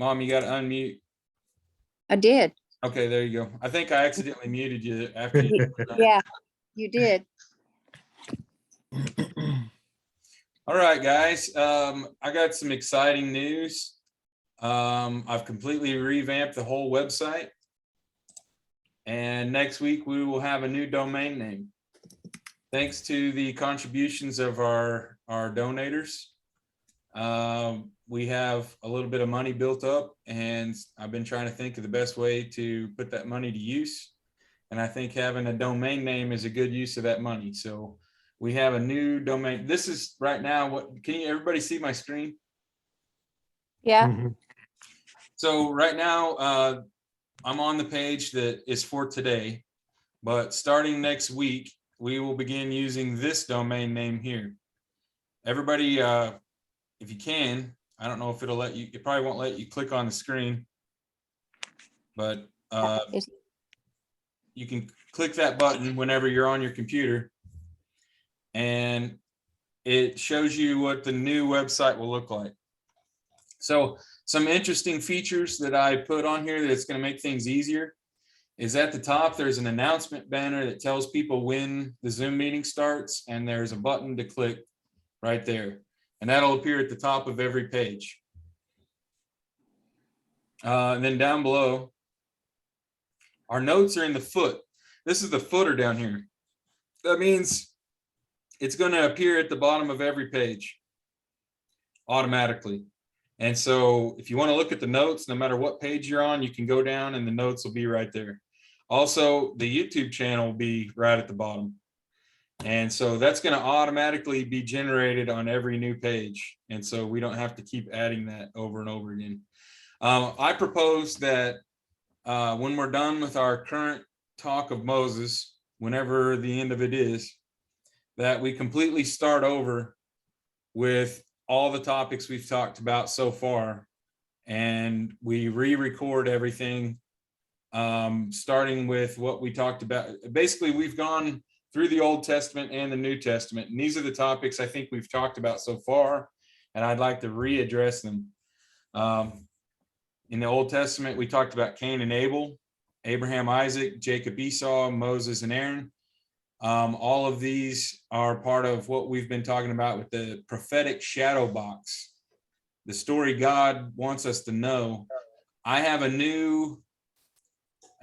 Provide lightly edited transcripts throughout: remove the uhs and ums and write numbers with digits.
Mom, you got to unmute. I did. Okay, there you go. I think I accidentally muted you after you. Yeah, you did. All right, guys. I got some exciting news. I've completely revamped the whole website. And next week we will have a new domain name. Thanks to the contributions of our donators. We have a little bit of money built up, and I've been trying to think of the best way to put that money to use. And I think having a domain name is a good use of that money. So we have a new domain. This is right now. What can everybody see my screen? Yeah. Mm-hmm. So right now, I'm on the page that is for today, but starting next week, we will begin using this domain name here. Everybody, if you can, I don't know if it'll let you, it probably won't let you click on the screen, but you can click that button whenever you're on your computer, and it shows you what the new website will look like. So some interesting features that I put on here that's going to make things easier is at the top, there's an announcement banner that tells people when the Zoom meeting starts, and there's a button to click right there. And that'll appear at the top of every page. And then down below, our notes are in the foot. This is the footer down here. That means it's going to appear at the bottom of every page automatically. And so if you want to look at the notes, no matter what page you're on, you can go down and the notes will be right there. Also, the YouTube channel will be right at the bottom. And so that's going to automatically be generated on every new page. And so we don't have to keep adding that over and over again. I propose that when we're done with our current talk of Moses, whenever the end of it is, that we completely start over with all the topics we've talked about so far, and we re-record everything, starting with what we talked about. Basically, we've gone through the Old Testament and the New Testament, and these are the topics I think we've talked about so far, and I'd like to readdress them. In the Old Testament, we talked about Cain and Abel, Abraham, Isaac, Jacob, Esau, Moses, and Aaron. All of these are part of what we've been talking about with the prophetic shadow box, the story God wants us to know. I have a new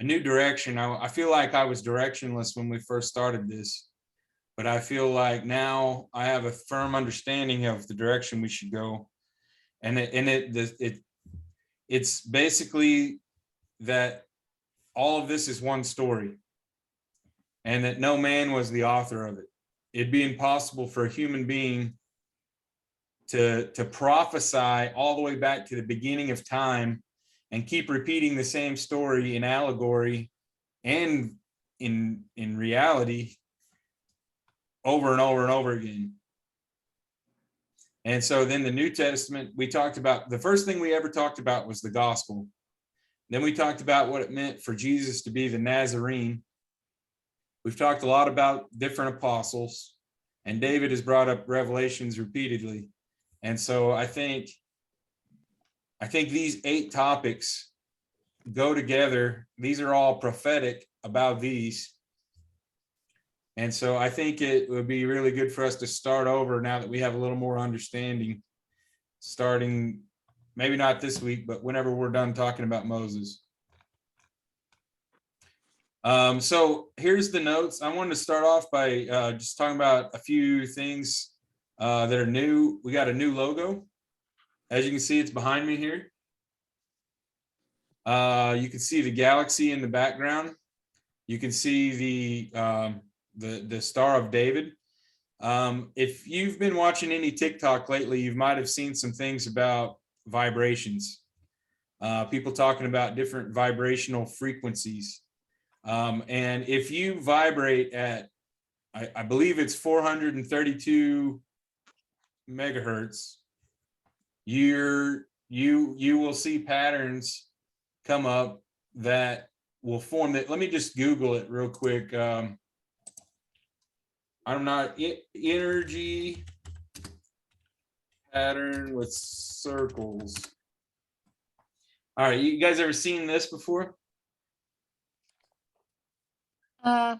direction. I feel like I was directionless when we first started this, but I feel like now I have a firm understanding of the direction we should go. And it's basically that all of this is one story, and that no man was the author of it. It'd be impossible for a human being to prophesy all the way back to the beginning of time and keep repeating the same story in allegory and in reality over and over and over again. And so then the New Testament, we talked about, the first thing we ever talked about was the gospel. Then we talked about what it meant for Jesus to be the Nazarene. We've talked a lot about different apostles, and David has brought up Revelations repeatedly. And so I think these 8 topics go together. These are all prophetic about these. And so I think it would be really good for us to start over now that we have a little more understanding, starting maybe not this week, but whenever we're done talking about Moses. So here's the notes. I wanted to start off by just talking about a few things that are new. We got a new logo. As you can see, it's behind me here. You can see the galaxy in the background. You can see the Star of David. If you've been watching any TikTok lately, you might have seen some things about vibrations. People talking about different vibrational frequencies. And if you vibrate at, I believe it's 432 megahertz, you will see patterns come up that will form that. Let me just Google it real quick. I'm not energy pattern with circles. All right, you guys ever seen this before? I'm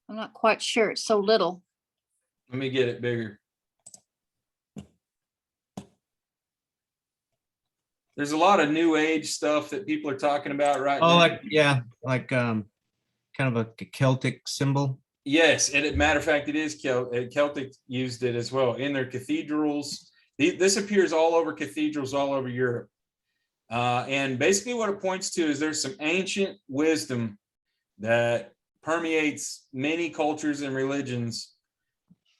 not quite sure. It's so little. Let me get it bigger. There's a lot of new age stuff that people are talking about right Oh, now. like kind of a Celtic symbol. Yes, and matter of fact, it is Celtic used it as well in their cathedrals. This appears all over cathedrals all over Europe. And basically what it points to is there's some ancient wisdom that permeates many cultures and religions.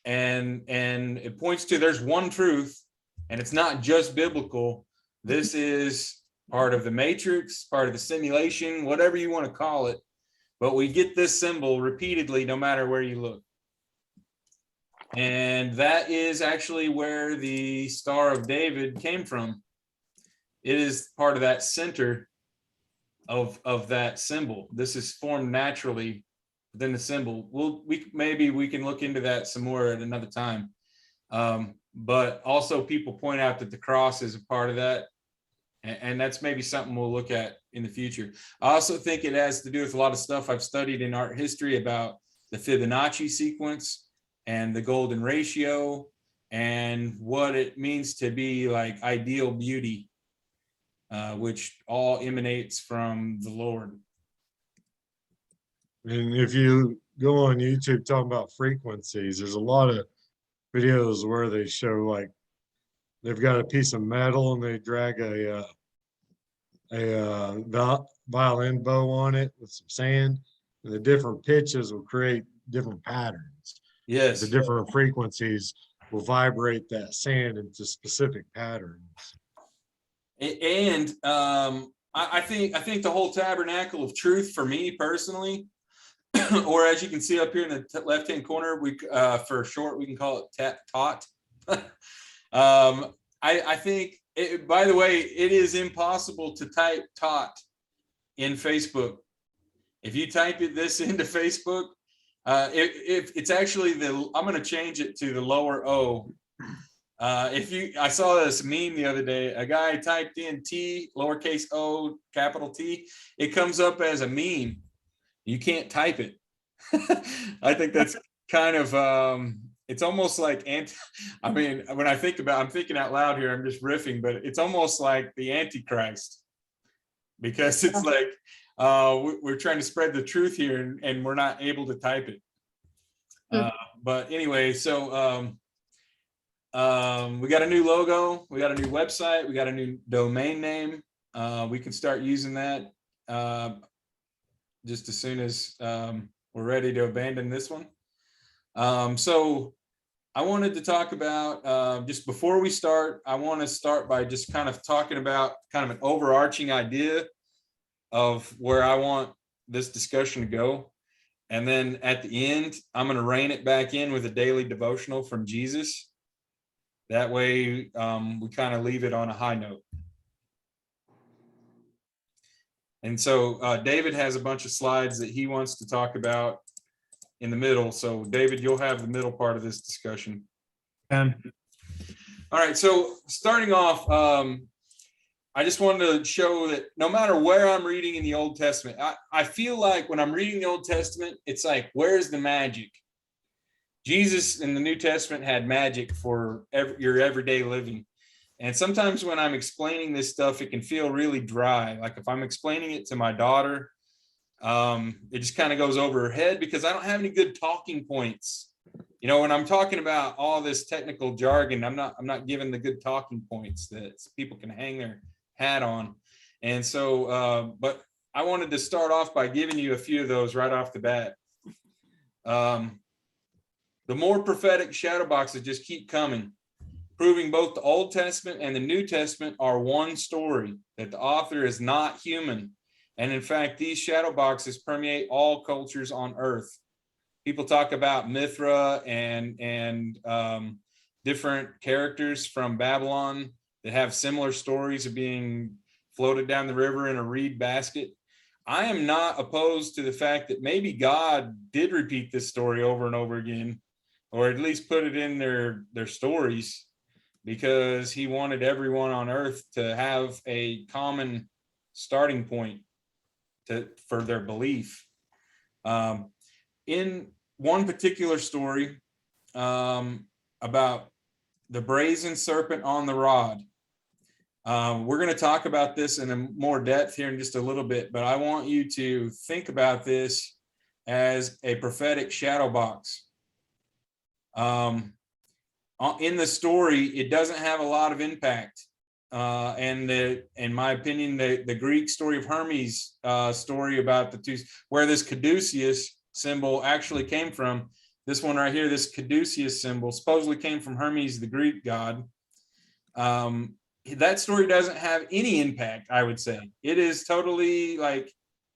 And it points to there's one truth, and it's not just biblical. This is part of the matrix, part of the simulation, whatever you want to call it. But we get this symbol repeatedly, no matter where you look. And that is actually where the Star of David came from. It is part of that center of that symbol. This is formed naturally within the symbol. Maybe we can look into that some more at another time. But also people point out that the cross is a part of that. And that's maybe something we'll look at in the future. I also think it has to do with a lot of stuff I've studied in art history about the Fibonacci sequence and the golden ratio and what it means to be like ideal beauty, which all emanates from the Lord. And if you go on YouTube talking about frequencies, there's a lot of videos where they show like they've got a piece of metal and they drag a violin bow on it with some sand, and the different pitches will create different patterns. Yes. The different frequencies will vibrate that sand into specific patterns. And I think the whole Tabernacle of Truth for me personally, or as you can see up here in the left-hand corner, for short we can call it TOT. I think, by the way, it is impossible to type TOT in Facebook. If you type this into Facebook, if it's actually I'm going to change it to the lower O. I saw this meme the other day. A guy typed in T, lowercase o, capital T. It comes up as a meme. You can't type it. I think that's kind of it's almost like I mean, when I'm thinking out loud here, I'm just riffing, but it's almost like the Antichrist, because it's like we're trying to spread the truth here and we're not able to type it. But anyway, so we got a new logo, we got a new website, we got a new domain name. We can start using that just as soon as we're ready to abandon this one. So I wanted to talk about, just before we start, I want to start by just kind of talking about kind of an overarching idea of where I want this discussion to go. And then at the end, I'm going to rein it back in with a daily devotional from Jesus. That way, we kind of leave it on a high note. And so David has a bunch of slides that he wants to talk about in the middle. So David, you'll have the middle part of this discussion. All right, so starting off, I just wanted to show that no matter where I'm reading in the Old Testament, I feel like when I'm reading the Old Testament, it's like, where's the magic? Jesus in the New Testament had magic for your everyday living. And sometimes when I'm explaining this stuff, it can feel really dry. Like if I'm explaining it to my daughter, it just kind of goes over her head because I don't have any good talking points. You know, when I'm talking about all this technical jargon, I'm not given the good talking points that people can hang their hat on. And so, but I wanted to start off by giving you a few of those right off the bat. The more prophetic shadow boxes just keep coming, proving both the Old Testament and the New Testament are one story, that the author is not human. And in fact, these shadow boxes permeate all cultures on earth. People talk about Mithra and different characters from Babylon that have similar stories of being floated down the river in a reed basket. I am not opposed to the fact that maybe God did repeat this story over and over again, or at least put it in their stories. because he wanted everyone on earth to have a common starting point for their belief. In one particular story about the brazen serpent on the rod, we're going to talk about this in a more depth here in just a little bit, but I want you to think about this as a prophetic shadow box. In the story, it doesn't have a lot of impact. In my opinion, the Greek story of Hermes story about the two, where this Caduceus symbol actually came from, this one right here, this Caduceus symbol supposedly came from Hermes, the Greek god. That story doesn't have any impact, I would say. It is totally like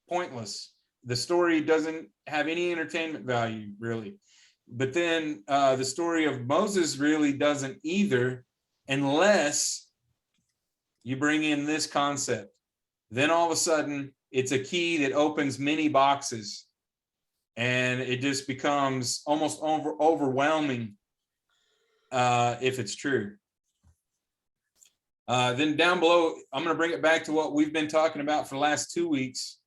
pointless. The story doesn't have any entertainment value, really. But then the story of Moses really doesn't either, unless you bring in this concept. Then all of a sudden, it's a key that opens many boxes, and it just becomes almost overwhelming if it's true. Then down below, I'm going to bring it back to what we've been talking about for the last 2 weeks.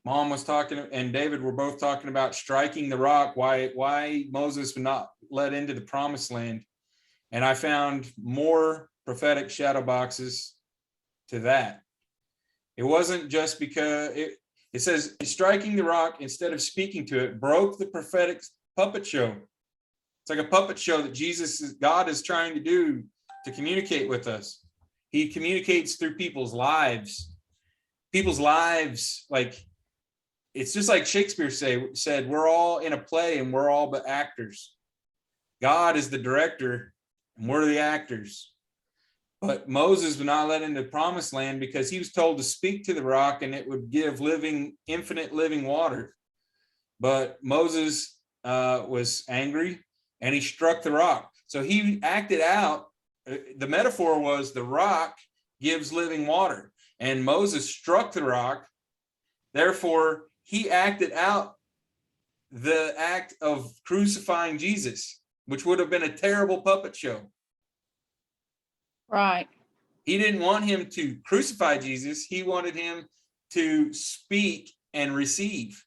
Mom was talking, and David were both talking about striking the rock, why Moses would not let into the promised land. And I found more prophetic shadow boxes to that. It wasn't just because it says striking the rock instead of speaking to it broke the prophetic puppet show. It's like a puppet show that God is trying to do to communicate with us. He communicates through people's lives. Like, it's just like Shakespeare said, we're all in a play and we're all but actors. God is the director and we're the actors. But Moses would not let into the promised land because he was told to speak to the rock and it would give infinite living water. But Moses was angry and he struck the rock. So he acted out. The metaphor was the rock gives living water, and Moses struck the rock. Therefore, he acted out the act of crucifying Jesus, which would have been a terrible puppet show. Right. He didn't want him to crucify Jesus. He wanted him to speak and receive.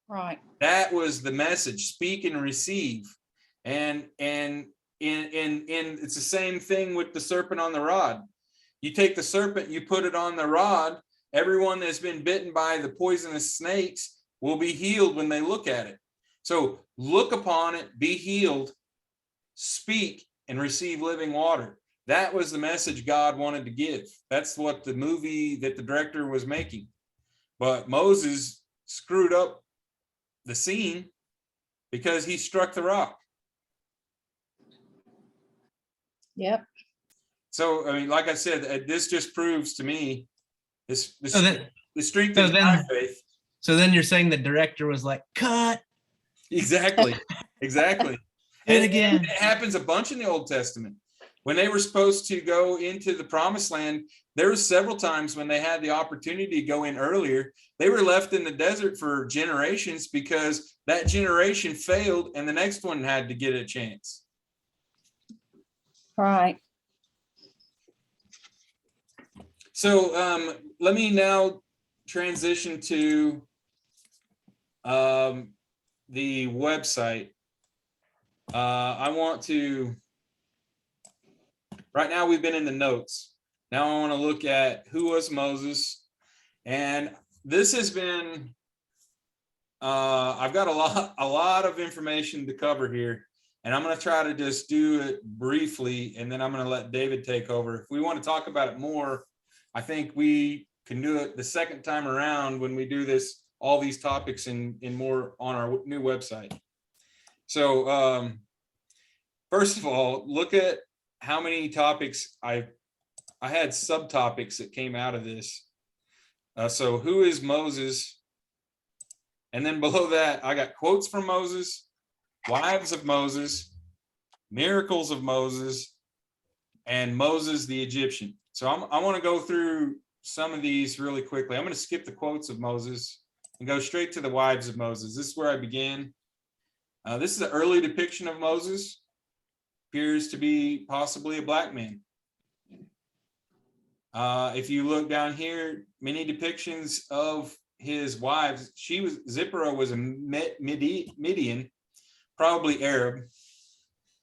Right. That was the message: speak and receive. And it's the same thing with the serpent on the rod. You take the serpent, you put it on the rod. Everyone that's been bitten by the poisonous snakes will be healed when they look at it. So look upon it, be healed, speak, and receive living water. That was the message God wanted to give. That's what the movie that the director was making. But Moses screwed up the scene because he struck the rock. Yep. So, I mean, like I said, this just proves to me the strength so of then- my faith. So then you're saying the director was like, cut Exactly. it And again. it happens a bunch in the Old Testament. When they were supposed to go into the promised land, there were several times when they had the opportunity to go in earlier. They were left in the desert for generations because that generation failed and the next one had to get a chance. Right. So let me now transition to the website. I want to, right now we've been in the notes. Now I want to look at who was Moses. And this has been, I've got a lot of information to cover here. And I'm going to try to just do it briefly, and then I'm going to let David take over. If we want to talk about it more, I think we can do it the second time around when we do this, all these topics in more on our new website. So first of all, look at how many topics I had subtopics that came out of this. So who is Moses? And then below that, I got quotes from Moses, wives of Moses, miracles of Moses, and Moses the Egyptian. So I want to go through some of these really quickly. I'm going to skip the quotes of Moses and go straight to the wives of Moses. This is where I began. This is an early depiction of Moses. appears to be possibly a black man. If you look down here, many depictions of his wives. Zipporah was a Midian, probably Arab,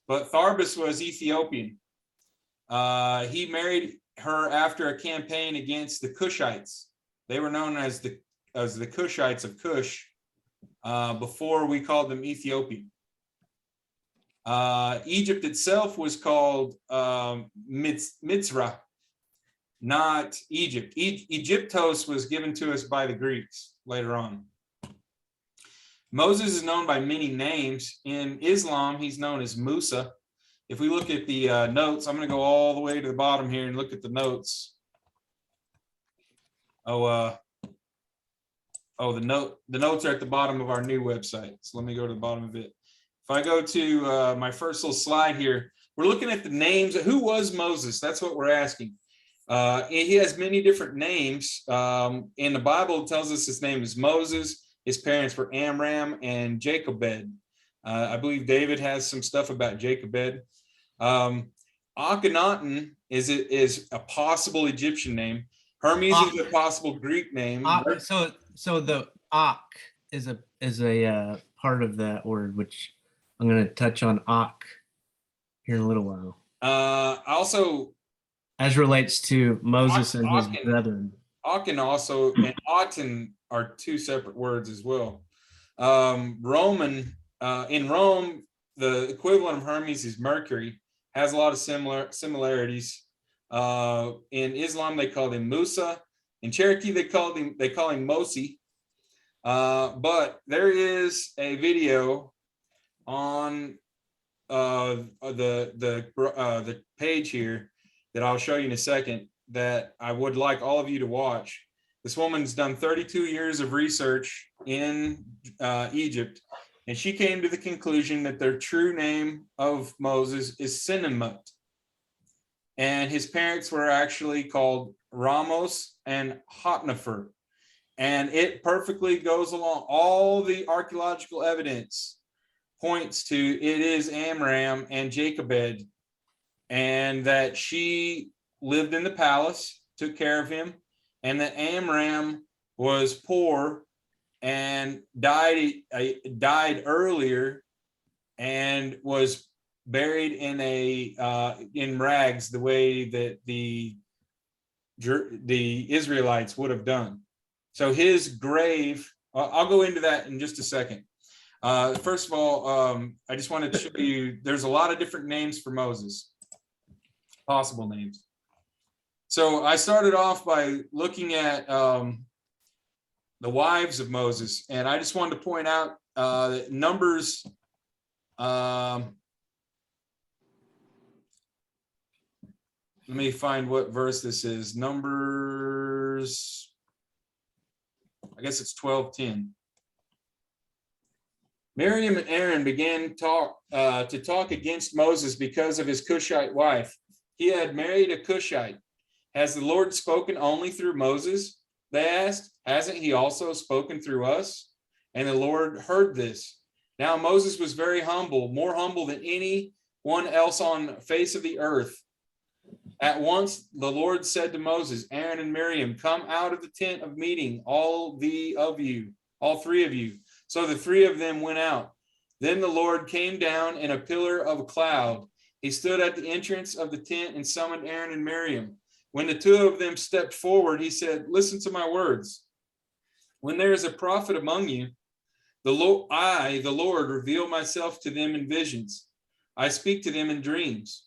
but Tharbus was Ethiopian. He married her after a campaign against the Cushites. They were known as the Cushites of Cush before we called them Ethiopian. Egypt itself was called Mitzrah, not Egypt. Egyptos was given to us by the Greeks later on. Moses is known by many names. In Islam, he's known as Musa. If we look at the notes, I'm going to go all the way to the bottom here and look at the notes. The notes are at the bottom of our new website. So let me go to the bottom of it. If I go to my first little slide here, we're looking at the names. Who was Moses? That's what we're asking. He has many different names. In the Bible, it tells us his name is Moses. His parents were Amram and Jochebed. I believe David has some stuff about Jochebed. Akhenaten is a possible Egyptian name. Hermes is a possible Greek name. So the Ak is a part of that word, which I'm going to touch on Ak here in a little while. Also, as relates to Moses and his brethren. Aachen also and Aten are two separate words as well. In Rome, the equivalent of Hermes is Mercury, has a lot of similarities. In Islam, they called him Musa. In Cherokee, they call him Mosi. But there is a video on the page here that I'll show you in a second that I would like all of you to watch. This woman's done 32 years of research in Egypt, and she came to the conclusion that their true name of Moses is Sinemut. And his parents were actually called Ramos and Hotnefer. And it perfectly goes along. All the archaeological evidence points to it is Amram and Jochebed, and that she lived in the palace, took care of him, and that Amram was poor and died earlier and was buried in rags, the way that the Israelites would have done. So his grave, I'll go into that in just a second. First of all, I just wanted to show you, there's a lot of different names for Moses, possible names. So I started off by looking at the wives of Moses, and I just wanted to point out that Numbers, let me find what verse this is. Numbers, I guess it's 12:10. Miriam and Aaron began to talk against Moses because of his Cushite wife. He had married a Cushite. Has the Lord spoken only through Moses? They asked. Hasn't he also spoken through us? And the Lord heard this. Now Moses was very humble, more humble than anyone else on the face of the earth. At once the Lord said to Moses, Aaron and Miriam, come out of the tent of meeting, all three of you. So the three of them went out. Then the Lord came down in a pillar of a cloud. He stood at the entrance of the tent and summoned Aaron and Miriam. When the two of them stepped forward, he said, listen to my words. When there is a prophet among you, the Lord, reveal myself to them in visions. I speak to them in dreams.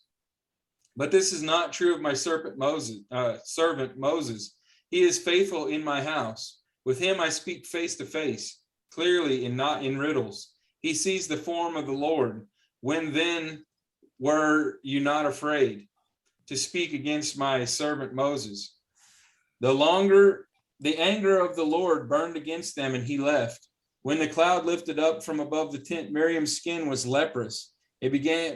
But this is not true of my servant Moses. He is faithful in my house. With him I speak face to face, clearly and not in riddles. He sees the form of the Lord. When then were you not afraid to speak against my servant Moses? The anger of the Lord burned against them, and he left. When the cloud lifted up from above the tent, Miriam's skin was leprous. It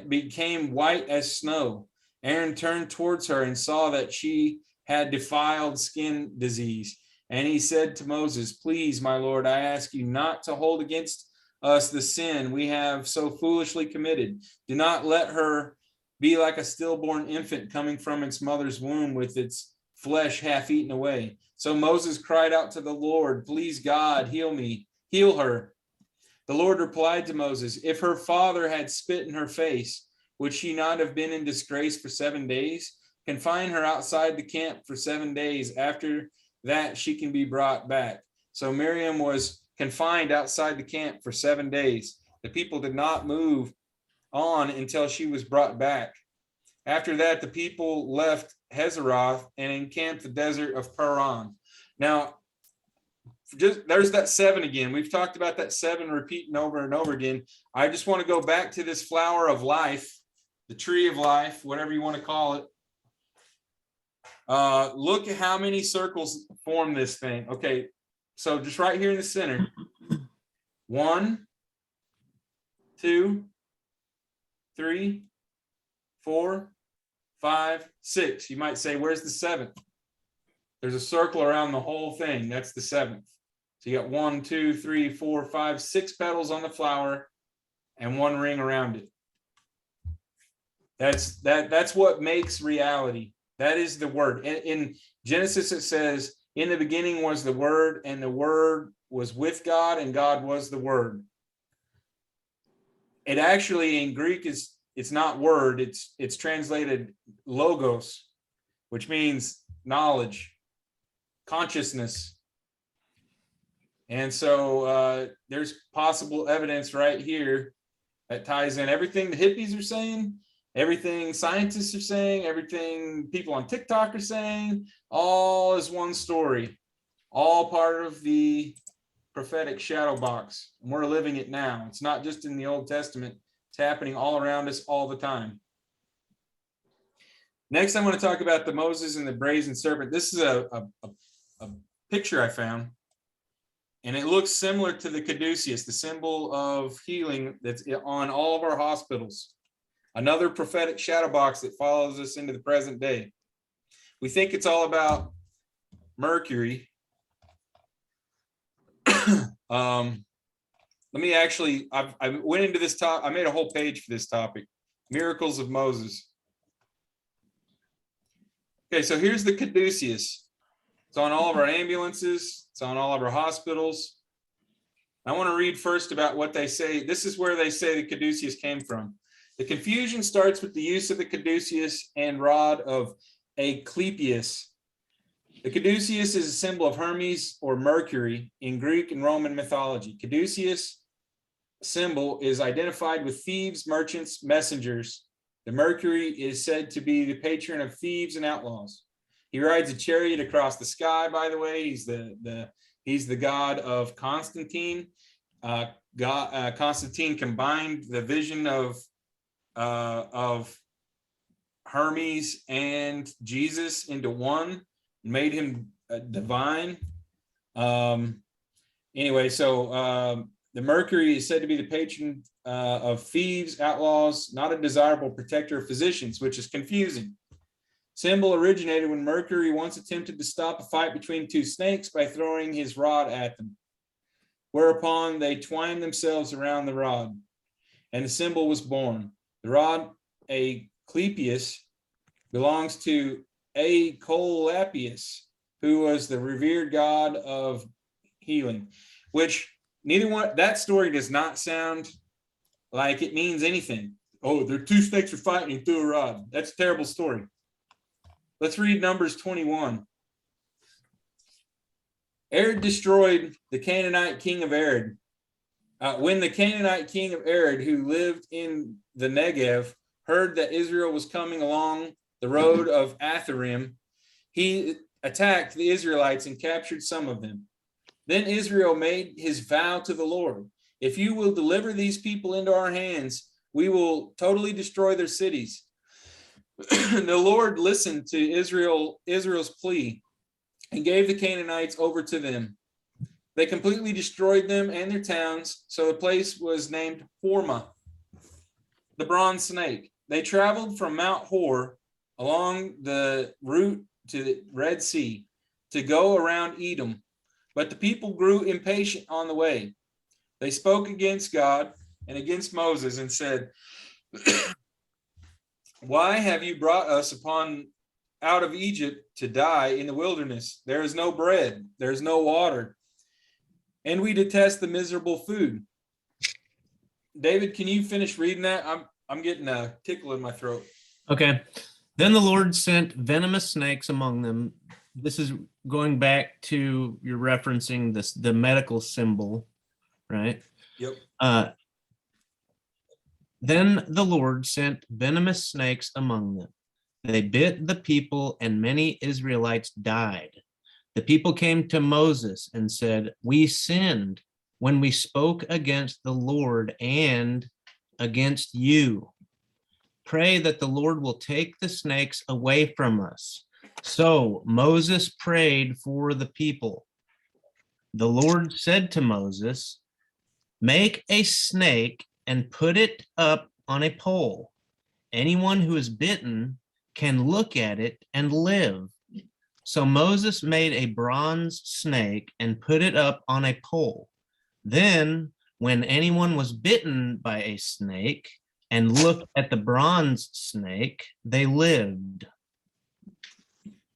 became white as snow. Aaron turned towards her and saw that she had defiled skin disease. And he said to Moses, please, my Lord, I ask you not to hold against us the sin we have so foolishly committed. Do not let her be like a stillborn infant coming from its mother's womb with its flesh half eaten away. So Moses cried out to the Lord, please God, heal me, heal her. The Lord replied to Moses, if her father had spit in her face, would she not have been in disgrace for 7 days? Confine her outside the camp for 7 days. After that, she can be brought back. So Miriam was confined outside the camp for 7 days. The people did not move on until she was brought back. After that, the people left Hazeroth and encamped the desert of Paran. Now, there's that 7 again. We've talked about that 7 repeating over and over again. I just want to go back to this flower of life, the tree of life, whatever you want to call it. Look at how many circles form this thing. Okay, so just right here in the center. 1, 2, 3, 4, 5, 6. You might say, where's the 7th? There's a circle around the whole thing. That's the 7th. So you got 1, 2, 3, 4, 5, 6 petals on the flower and 1 ring around it. That's what makes reality. That is the word. In Genesis, it says, in the beginning was the word, and the word was with God, and God was the word. It actually in Greek it's not word, it's translated logos, which means knowledge, consciousness. And so there's possible evidence right here that ties in everything the hippies are saying, everything scientists are saying, everything people on TikTok are saying, all is one story, all part of the prophetic shadow box. And we're living it now. It's not just in the Old Testament. It's happening all around us all the time. Next, I'm going to talk about the Moses and the brazen serpent. This is a picture I found, and it looks similar to the Caduceus, the symbol of healing that's on all of our hospitals. Another prophetic shadow box that follows us into the present day. We think it's all about Mercury. Let me actually, I went into this I made a whole page for this topic, miracles of Moses. Okay, so here's the Caduceus. It's on all of our ambulances. It's on all of our hospitals. I want to read first about what they say. This is where they say the Caduceus came from. The confusion starts with the use of the Caduceus and rod of Asclepius. The Caduceus is a symbol of Hermes or Mercury in Greek and Roman mythology. Caduceus symbol is identified with thieves, merchants, messengers. The Mercury is said to be the patron of thieves and outlaws. He rides a chariot across the sky, by the way. He's the god of Constantine. Constantine combined the vision of Hermes and Jesus into one, made him divine. Anyway, so the Mercury is said to be the patron of thieves, outlaws, not a desirable protector of physicians, which is confusing. Symbol originated when Mercury once attempted to stop a fight between 2 snakes by throwing his rod at them, whereupon they twined themselves around the rod, and the symbol was born. The rod, Asclepius, belongs to Asclepius, who was the revered god of healing, which neither one, that story does not sound like it means anything. Oh, there are 2 snakes are fighting and threw a rod. That's a terrible story. Let's read Numbers 21. Arad destroyed the Canaanite king of Arad. When the Canaanite king of Arad, who lived in the Negev, heard that Israel was coming along the road of Atharim, he attacked the Israelites and captured some of them. Then Israel made his vow to the Lord. If you will deliver these people into our hands, we will totally destroy their cities. The Lord listened to Israel's plea and gave the Canaanites over to them. They completely destroyed them and their towns, so the place was named Hormah, the bronze snake. They traveled from Mount Hor along the route to the Red Sea to go around Edom, but the people grew impatient on the way. They spoke against God and against Moses and said, Why have you brought us out of Egypt to die in the wilderness? There is no bread, there's no water, and we detest the miserable food. David, can you finish reading that? I'm getting a tickle in my throat. Okay. Then the Lord sent venomous snakes among them. This is going back to you're referencing the medical symbol, right? Yep. Then the Lord sent venomous snakes among them. They bit the people, and many Israelites died. The people came to Moses and said, "We sinned when we spoke against the Lord and against you. Pray that the Lord will take the snakes away from us." So Moses prayed for the people. The Lord said to Moses, "Make a snake and put it up on a pole. Anyone who is bitten can look at it and live." So Moses made a bronze snake and put it up on a pole. Then, when anyone was bitten by a snake and looked at the bronze snake, they lived.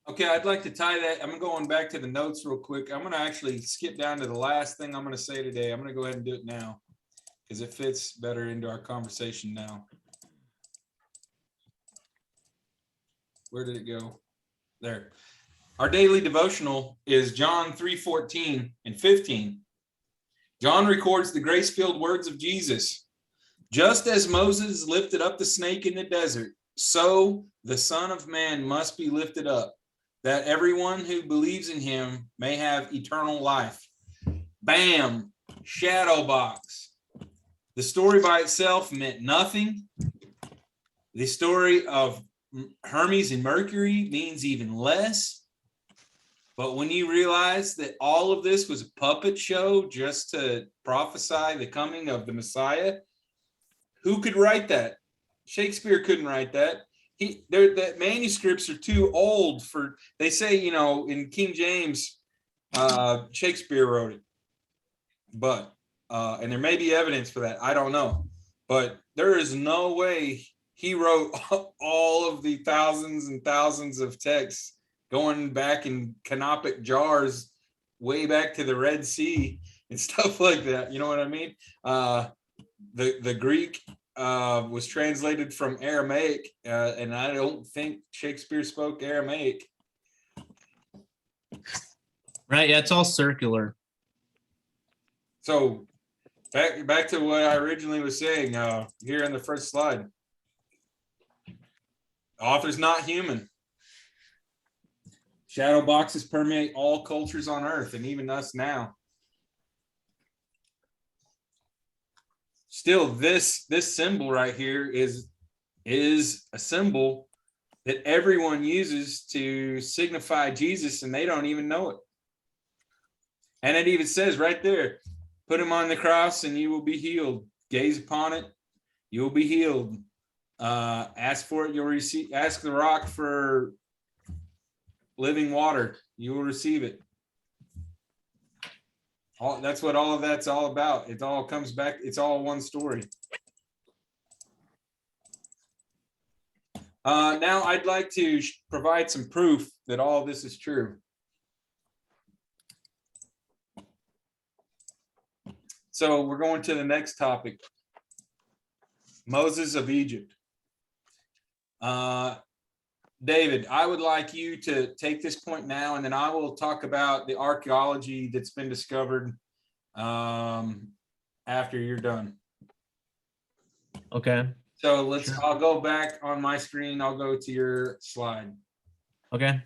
Okay, I'd like to tie that. I'm going back to the notes real quick. I'm going to actually skip down to the last thing I'm going to say today. I'm going to go ahead and do it now because it fits better into our conversation now. Where did it go? There. Our daily devotional is John 3:14 and 15. John records the grace-filled words of Jesus. Just as Moses lifted up the snake in the desert, so the Son of Man must be lifted up, that everyone who believes in him may have eternal life. Bam! Shadow box. The story by itself meant nothing. The story of Hermes and Mercury means even less. But when you realize that all of this was a puppet show just to prophesy the coming of the Messiah, who could write that? Shakespeare couldn't write that. That manuscripts are too old for, they say, in King James, Shakespeare wrote it. But, and there may be evidence for that. I don't know. But there is no way he wrote all of the thousands and thousands of texts going back in canopic jars way back to the Red Sea and stuff like that. You know what I mean? The Greek was translated from Aramaic, and I don't think Shakespeare spoke Aramaic. Right, yeah, it's all circular. So back to what I originally was saying here in the first slide. The author's not human. Shadow boxes permeate all cultures on earth and even us now. Still, this symbol right here is a symbol that everyone uses to signify Jesus, and they don't even know it. And it even says right there, put him on the cross and you will be healed. Gaze upon it, you will be healed. Ask for it, you'll receive. Ask the rock for living water, you will receive it. That's what all of that's all about. It all comes back. It's all one story. Now I'd like to provide some proof that all of this is true. So we're going to the next topic. Moses of Egypt. David, I would like you to take this point now, and then I will talk about the archaeology that's been discovered after you're done. Okay. So Sure. I'll go back on my screen. I'll go to your slide. Okay.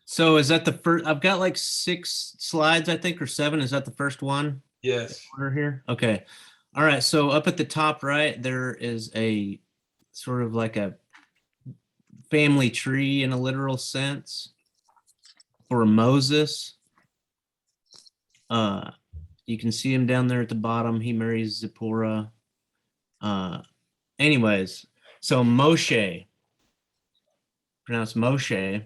So is that the first? I've got like 6 slides, I think, or 7. Is that the first one? Yes. Order here. Okay. All right. So up at the top right, there is a sort of like a family tree in a literal sense for Moses. You can see him down there at the bottom. He marries Zipporah. Anyways, so Moshe, pronounced Moshe,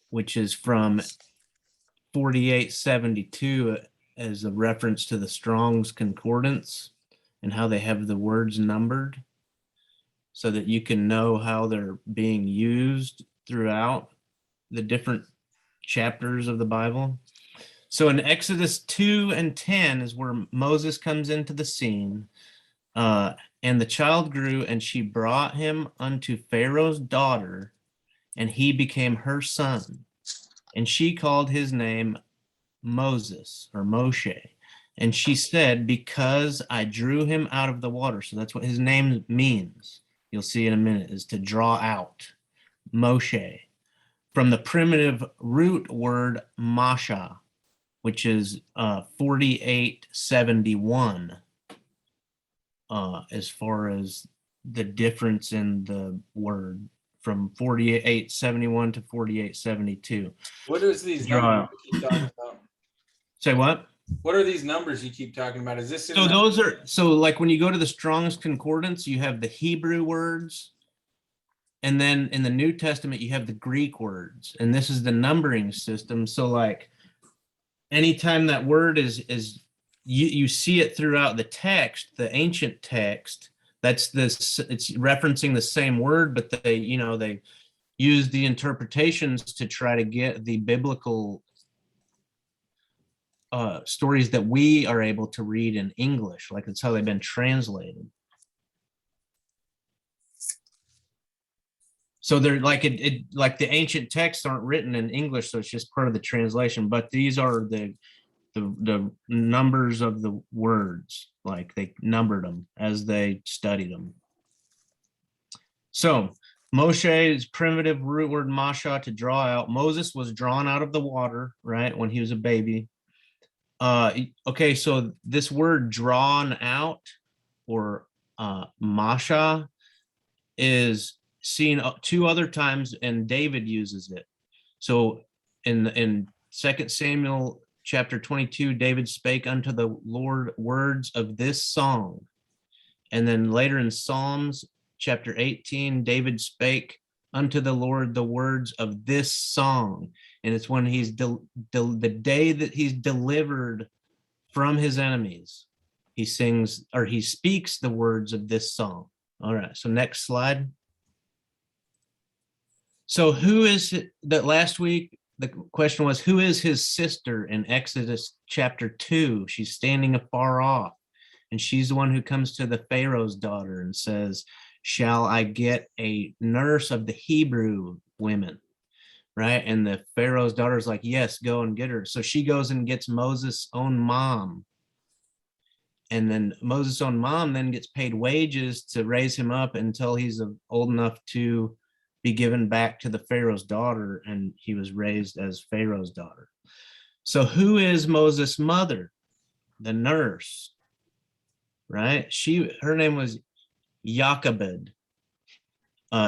which is from 4872 as a reference to the Strong's Concordance and how they have the words numbered. so that you can know how they're being used throughout the different chapters of the Bible. So in Exodus 2 and 10 is where Moses comes into the scene. And the child grew, and she brought him unto Pharaoh's daughter, and he became her son. And she called his name Moses or Moshe. And she said, because I drew him out of the water. So that's what his name means. You'll see in a minute, is to draw out. Moshe. From the primitive root word Masha, which is 4871, as far as the difference in the word from 4871 to 4872. What is these Draw numbers out. you keep talking about? Say what? What are these numbers you keep talking about? Is this in So the- those are, so like when you go to the Strong's Concordance, you have the Hebrew words. And then in the New Testament, you have the Greek words. And this is the numbering system. So like anytime that word is you see it throughout the text, the ancient text, that's this, it's referencing the same word, but they use the interpretations to try to get the biblical stories that we are able to read in English. Like that's how they've been translated. So they're like like the ancient texts aren't written in English, so it's just part of the translation. But these are the numbers of the words, like they numbered them as they studied them. So Moshe's primitive root word masha, to draw out. Moses was drawn out of the water, right, when he was a baby. Okay, so this word drawn out or masha is seen 2 other times, and David uses it. So in 2 Samuel chapter 22, David spake unto the Lord words of this song. And then later in Psalms chapter 18, David spake unto the Lord the words of this song. And it's when he's the day that he's delivered from his enemies, he sings, or he speaks the words of this song. All right, so next slide. So who is it that last week, the question was, who is his sister in Exodus chapter 2? She's standing afar off, and she's the one who comes to the Pharaoh's daughter and says, shall I get a nurse of the Hebrew women? Right? And the Pharaoh's daughter is like, yes, go and get her. So she goes and gets Moses' own mom. And then Moses' own mom then gets paid wages to raise him up until he's old enough to be given back to the Pharaoh's daughter, and he was raised as Pharaoh's daughter. So who is Moses' mother? The nurse, right? Her name was Jochebed.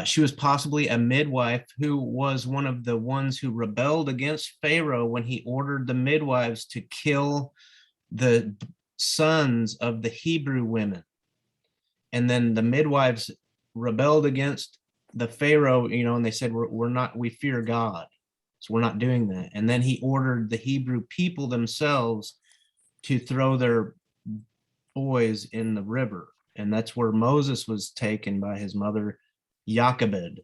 She was possibly a midwife who was one of the ones who rebelled against Pharaoh when he ordered the midwives to kill the sons of the Hebrew women. And then the midwives rebelled against the Pharaoh, and they said, we fear God, so we're not doing that. And then he ordered the Hebrew people themselves to throw their boys in the river. And that's where Moses was taken by his mother, Jochebed,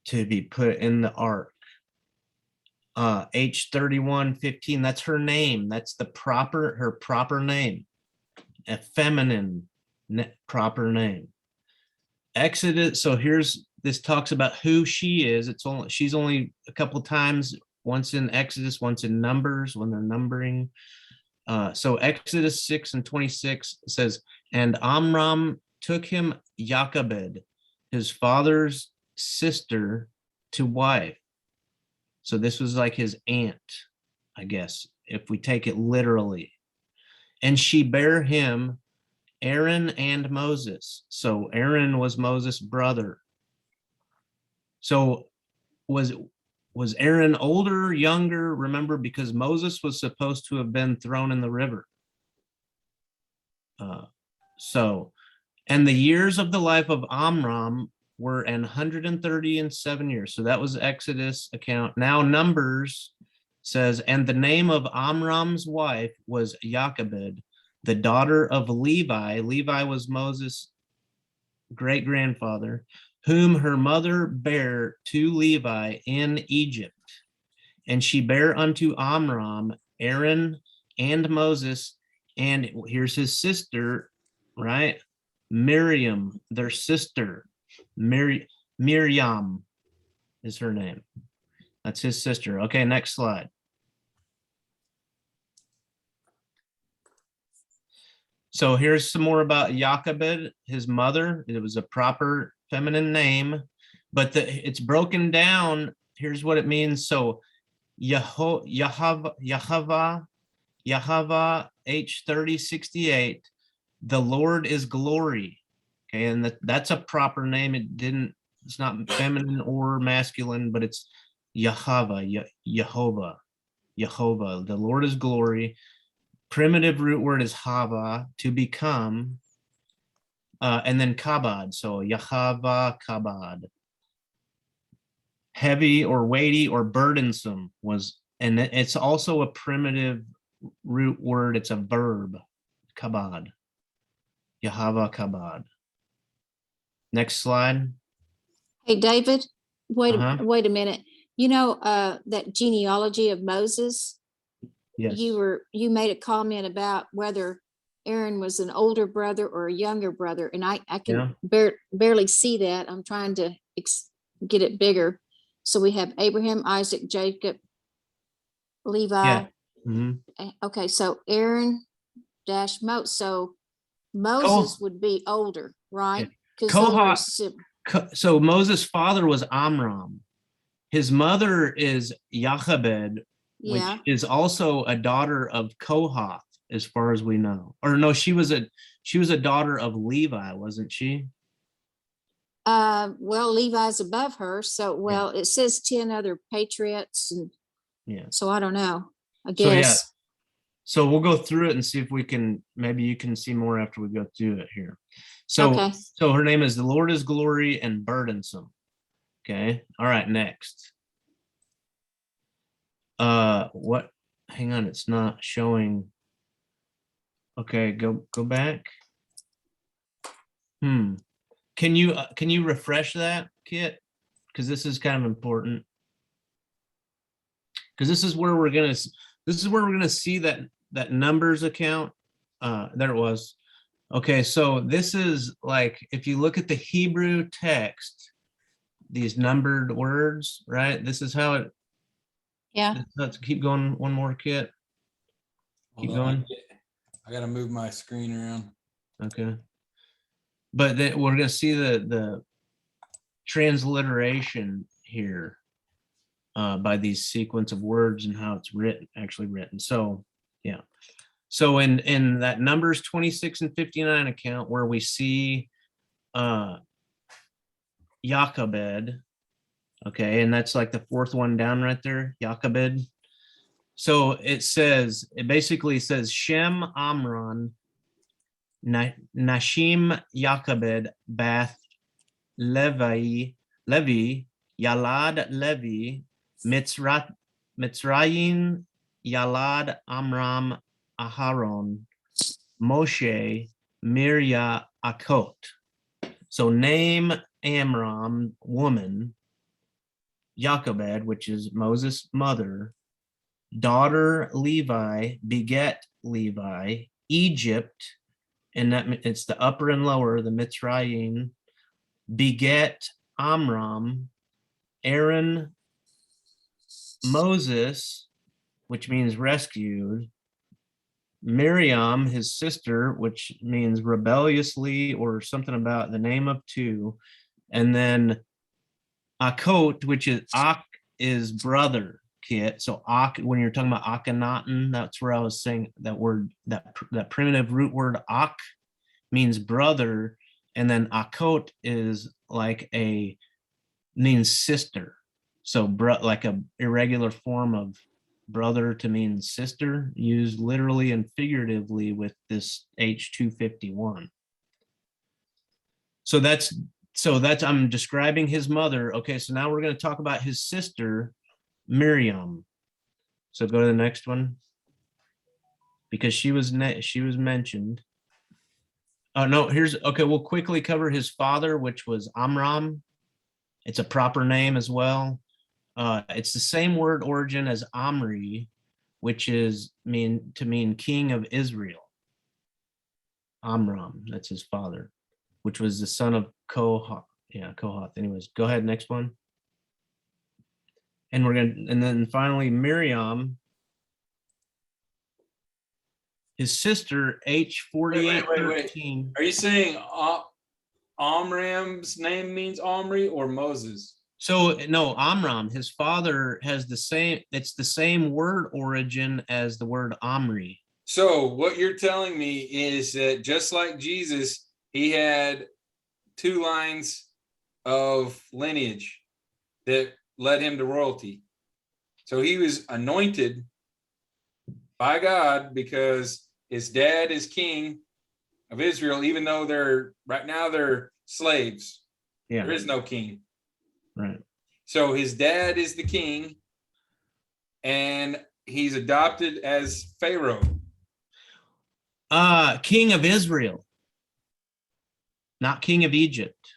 to be put in the ark. H31:15, that's her name. That's her proper name, a feminine proper name. Exodus, so this talks about who she is. She's only a couple times, once in Exodus, once in Numbers, when they're numbering. So Exodus 6:26 says, and Amram took him Jochebed, his father's sister, to wife. So this was like his aunt, I guess, if we take it literally. And she bare him Aaron and Moses. So Aaron was Moses' brother. So was Aaron older, younger? Remember, because Moses was supposed to have been thrown in the river. And the years of the life of Amram were 137 years. So that was Exodus account. Now Numbers says, and the name of Amram's wife was Jochebed, the daughter of Levi. Levi was Moses' great grandfather, whom her mother bare to Levi in Egypt. And she bare unto Amram, Aaron, and Moses, and here's his sister, right? Miriam, their sister. Miriam is her name. That's his sister. Okay, next slide. So here's some more about Jochebed, his mother. It was a proper feminine name, but it's broken down. Here's what it means. So Yahava H3068, the Lord is glory. Okay, and that's a proper name. It's not feminine or masculine, but it's Jehovah, the Lord is glory. Primitive root word is hava, to become, and then kabad, so Yahava kabad. Heavy or weighty or burdensome was, and it's also a primitive root word. It's a verb, kabad, Yahava kabad. Next slide. Hey, David, wait Uh-huh. a minute. You know, that genealogy of Moses, Yes. you made a comment about whether Aaron was an older brother or a younger brother, and I can barely see that. I'm trying to get it bigger. So we have Abraham, Isaac, Jacob, Levi. Yeah. Mhm. Okay, so Aaron dash Moses. So Moses would be older, right? Because Kohath. So Moses' father was Amram. His mother is Jochebed, which is also a daughter of Kohath, as far as we know. Or no, she was a daughter of Levi, wasn't she? Well, Levi's above her, so it says 10 other patriots, and so I don't know. I guess. So we'll go through it and see if we can, maybe you can see more after we go through it here. So her name is the Lord is glory and burdensome. Okay. All right, next. What? Hang on, it's not showing. Okay, go back. Can you refresh that, Kit? Because this is kind of important. Because this is where we're gonna see that numbers account. There it was. Okay, so this is like, if you look at the Hebrew text, these numbered words, right? This is how it. Let's keep going. One more, Kit. Keep going. I gotta move my screen around. Okay. But then we're gonna see the transliteration here by these sequence of words and how it's actually written. So yeah. So in that Numbers 26 and 59 account where we see Jochebed, okay, and that's like the fourth one down right there, Jochebed. So it basically says Shem Amram Nashim Jochebed Bath Levi Yalad Levi Mitzrayim Yalad Amram Aharon Moshe Mirya Akot. So name Amram, woman, Jochebed, which is Moses' mother, daughter Levi, beget Levi, Egypt, and that it's the upper and lower, the Mitzrayim, beget Amram, Aaron, Moses, which means rescued, Miriam, his sister, which means rebelliously or something about the name of two, and then Akot, which is Ak is brother, Kit. So Ak, when you're talking about Akhenaten, that's where I was saying that word, that primitive root word Ak means brother, and then Akot is like means sister. So like a irregular form of brother to mean sister, used literally and figuratively with this H251. So that's I'm describing his mother. Okay, so now we're going to talk about his sister, Miriam. So go to the next one, because she was mentioned. Oh, no, okay, we'll quickly cover his father, which was Amram. It's a proper name as well. It's the same word origin as Omri, which is mean king of Israel. Amram, that's his father, which was the son of Kohath. Yeah, Kohath. Anyways, go ahead, next one. And then finally Miriam, his sister, H4813. Are you saying Amram's name means Omri or Moses? So no, Amram, his father has it's the same word origin as the word Omri. So what you're telling me is that just like Jesus, he had 2 lines of lineage that led him to royalty. So he was anointed by God because his dad is king of Israel, even though they're slaves. Yeah. There is no king. Right. So his dad is the king, and he's adopted as Pharaoh. King of Israel, not king of Egypt.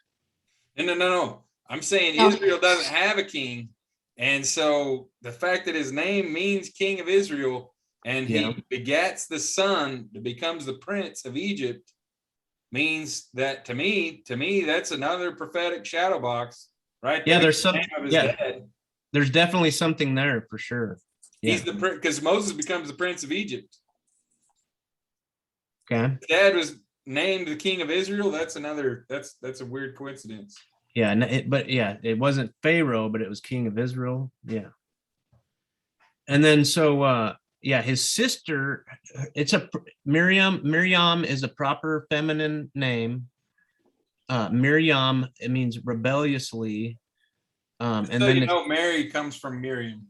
No. I'm saying Oh. Israel doesn't have a king. And so the fact that his name means king of Israel and he begats the son that becomes the prince of Egypt means that to me, that's another prophetic shadow box, right? Yeah, there's there's definitely something there for sure. Yeah. He's because Moses becomes the prince of Egypt. Okay. His dad was named the king of Israel. That's a weird coincidence. Yeah, it wasn't Pharaoh, but it was king of Israel. Yeah. And then his sister, it's Miriam is a proper feminine name. Miriam, it means rebelliously. And then Mary comes from Miriam.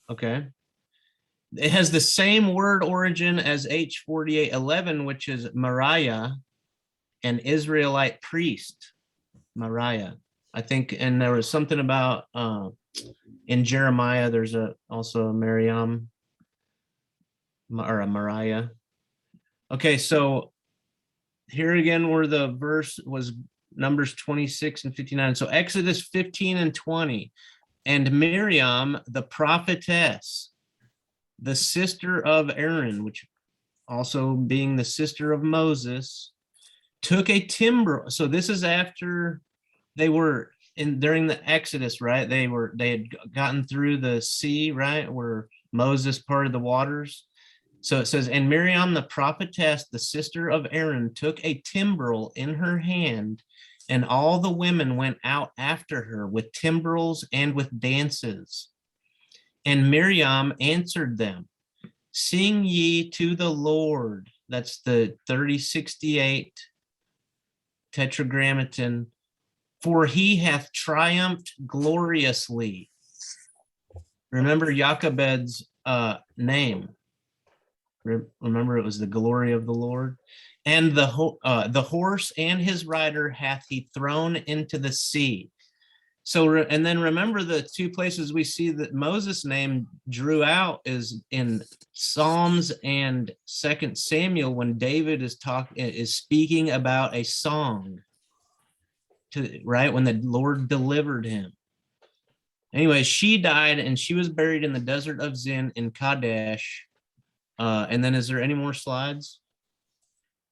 Okay. It has the same word origin as H4811, which is Mariah, an Israelite priest. Mariah, I think, and there was something about in Jeremiah, there's also a Miriam or a Mariah. Okay, so here again where the verse was Numbers 26 and 59. So Exodus 15 and 20. And Miriam, the prophetess, the sister of Aaron, which also being the sister of Moses, took a timbrel. So this is after they were during the Exodus, right? They had gotten through the sea, right? Where Moses parted the waters. So it says, and Miriam, the prophetess, the sister of Aaron, took a timbrel in her hand, and all the women went out after her with timbrels and with dances. And Miriam answered them, sing ye to the Lord. That's the 3068 tetragrammaton. For he hath triumphed gloriously. Remember Jochebed's name. Remember, it was the glory of the Lord. And the horse and his rider hath he thrown into the sea. So, and then remember the 2 places we see that Moses' name drew out is in Psalms and 2 Samuel, when David is speaking about a song, right, when the Lord delivered him. Anyway, she died and she was buried in the desert of Zin in Kadesh. And then is there any more slides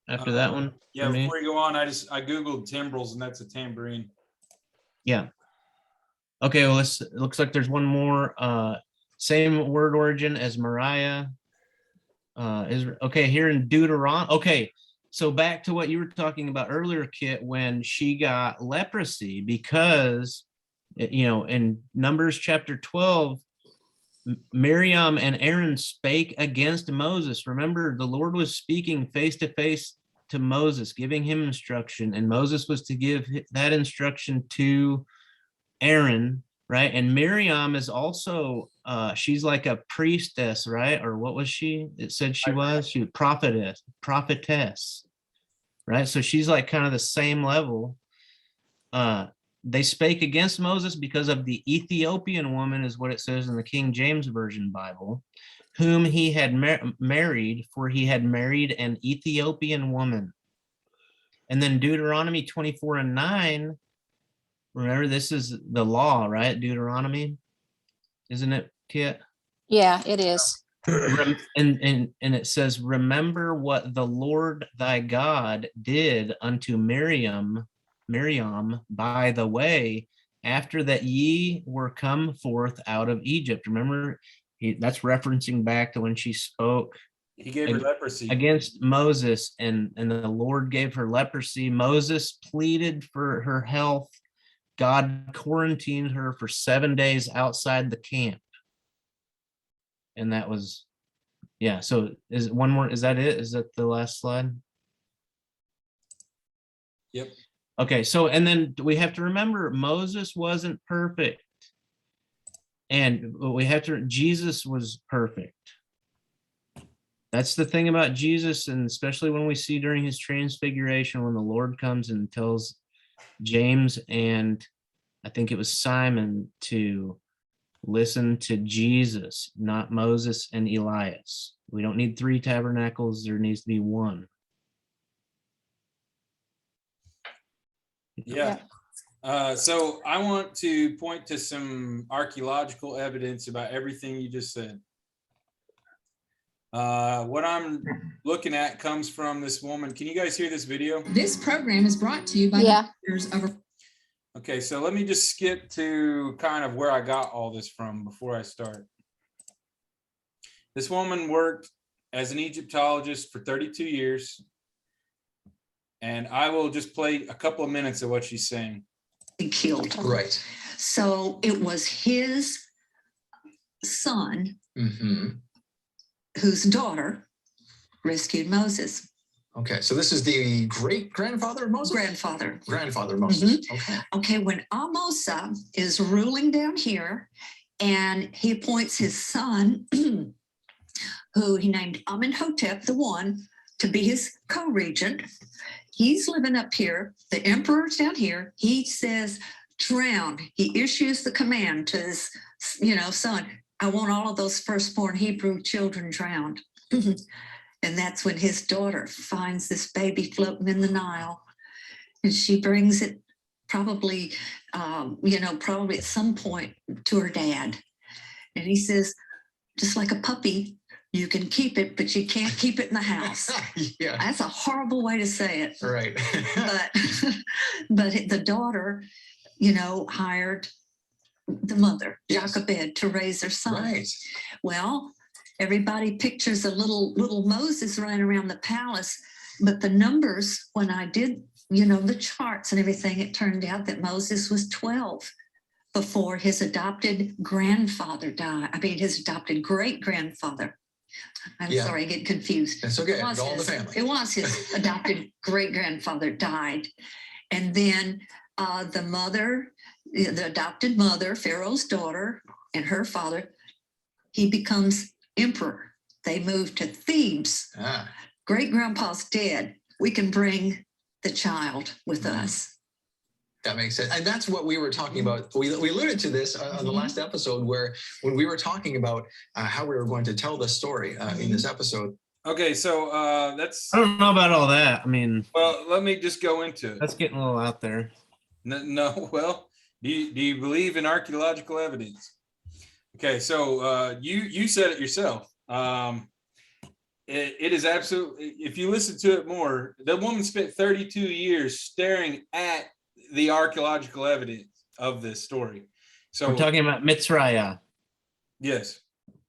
after that one? Yeah, before you go on, I Googled timbrels and that's a tambourine. Yeah. Okay, well, it looks like there's one more. Same word origin as Mariah. Okay, here in Deuteronomy. Okay, so back to what you were talking about earlier, Kit, when she got leprosy, because, in Numbers chapter 12, Miriam and Aaron spake against Moses. Remember, the Lord was speaking face to face to Moses, giving him instruction, and Moses was to give that instruction to Aaron, right? And Miriam is also she's like a priestess, right? Or what was she? It said she was prophetess, right? So she's like kind of the same level. They spake against Moses because of the Ethiopian woman, is what it says in the King James Version Bible, whom he had married, for he had married an Ethiopian woman. And then Deuteronomy 24:9. Remember, this is the law, right? Deuteronomy, isn't it, Kit? Yeah, it is. And it says, remember what the Lord thy God did unto Miriam by the way, after that ye were come forth out of Egypt. Remember, that's referencing back to when she spoke He gave her leprosy. against Moses, and the Lord gave her leprosy. Moses pleaded for her health. God quarantined her for 7 days outside the camp. And that was, yeah. So is one more, is that it? Is that the last slide? Yep. Okay, so, and then we have to remember Moses wasn't perfect. And we have to, Jesus was perfect. That's the thing about Jesus, and especially when we see during his transfiguration, when the Lord comes and tells James and I think it was Simon to listen to Jesus, not Moses and Elias. We don't need 3 tabernacles, there needs to be one. Yeah. So I want to point to some archaeological evidence about everything you just said. What I'm looking at comes from this woman. Can you guys hear this video? This program is brought to you by Yeah. Okay, so let me just skip to kind of where I got all this from before I start. This woman worked as an Egyptologist for 32 years. And I will just play a couple of minutes of what she's saying. Killed. Right. So it was his son whose daughter rescued Moses. Okay, so this is the great grandfather of Moses? Grandfather. Grandfather of Moses. Okay. Okay, when Amosa is ruling down here and he appoints his son, who he named Amenhotep the One, to be his co-regent. He's living up here. The emperor's down here. He says, drown. He issues the command to his, son. I want all of those firstborn Hebrew children drowned. And that's when his daughter finds this baby floating in the Nile. And she brings it probably at some point to her dad. And he says, just like a puppy, you can keep it, but you can't keep it in the house. Yeah. That's a horrible way to say it. Right. but the daughter, hired the mother, Yes. Jochebed, to raise their son. Right. Well, everybody pictures a little Moses running around the palace, but the numbers, when I did, the charts and everything, it turned out that Moses was 12 before his adopted grandfather died. I mean, his adopted great-grandfather. I'm sorry, I get confused. That's okay. It It's all in the family. It was his adopted great-grandfather died. And then the mother, the adopted mother, Pharaoh's daughter, and her father, he becomes emperor. They move to Thebes. Great-grandpa's dead. We can bring the child with us. That makes sense. And that's what we were talking about. We alluded to this on the last episode, where when we were talking about how we were going to tell the story in this episode. Okay, so that's. I don't know about all that. I mean, well, let me just go into it. That's getting a little out there. No, well, do you believe in archaeological evidence? Okay, so you said it yourself. It is absolutely. If you listen to it more, the woman spent 32 years staring at the archaeological evidence of this story. So we're talking about Mitzrayah. Yes.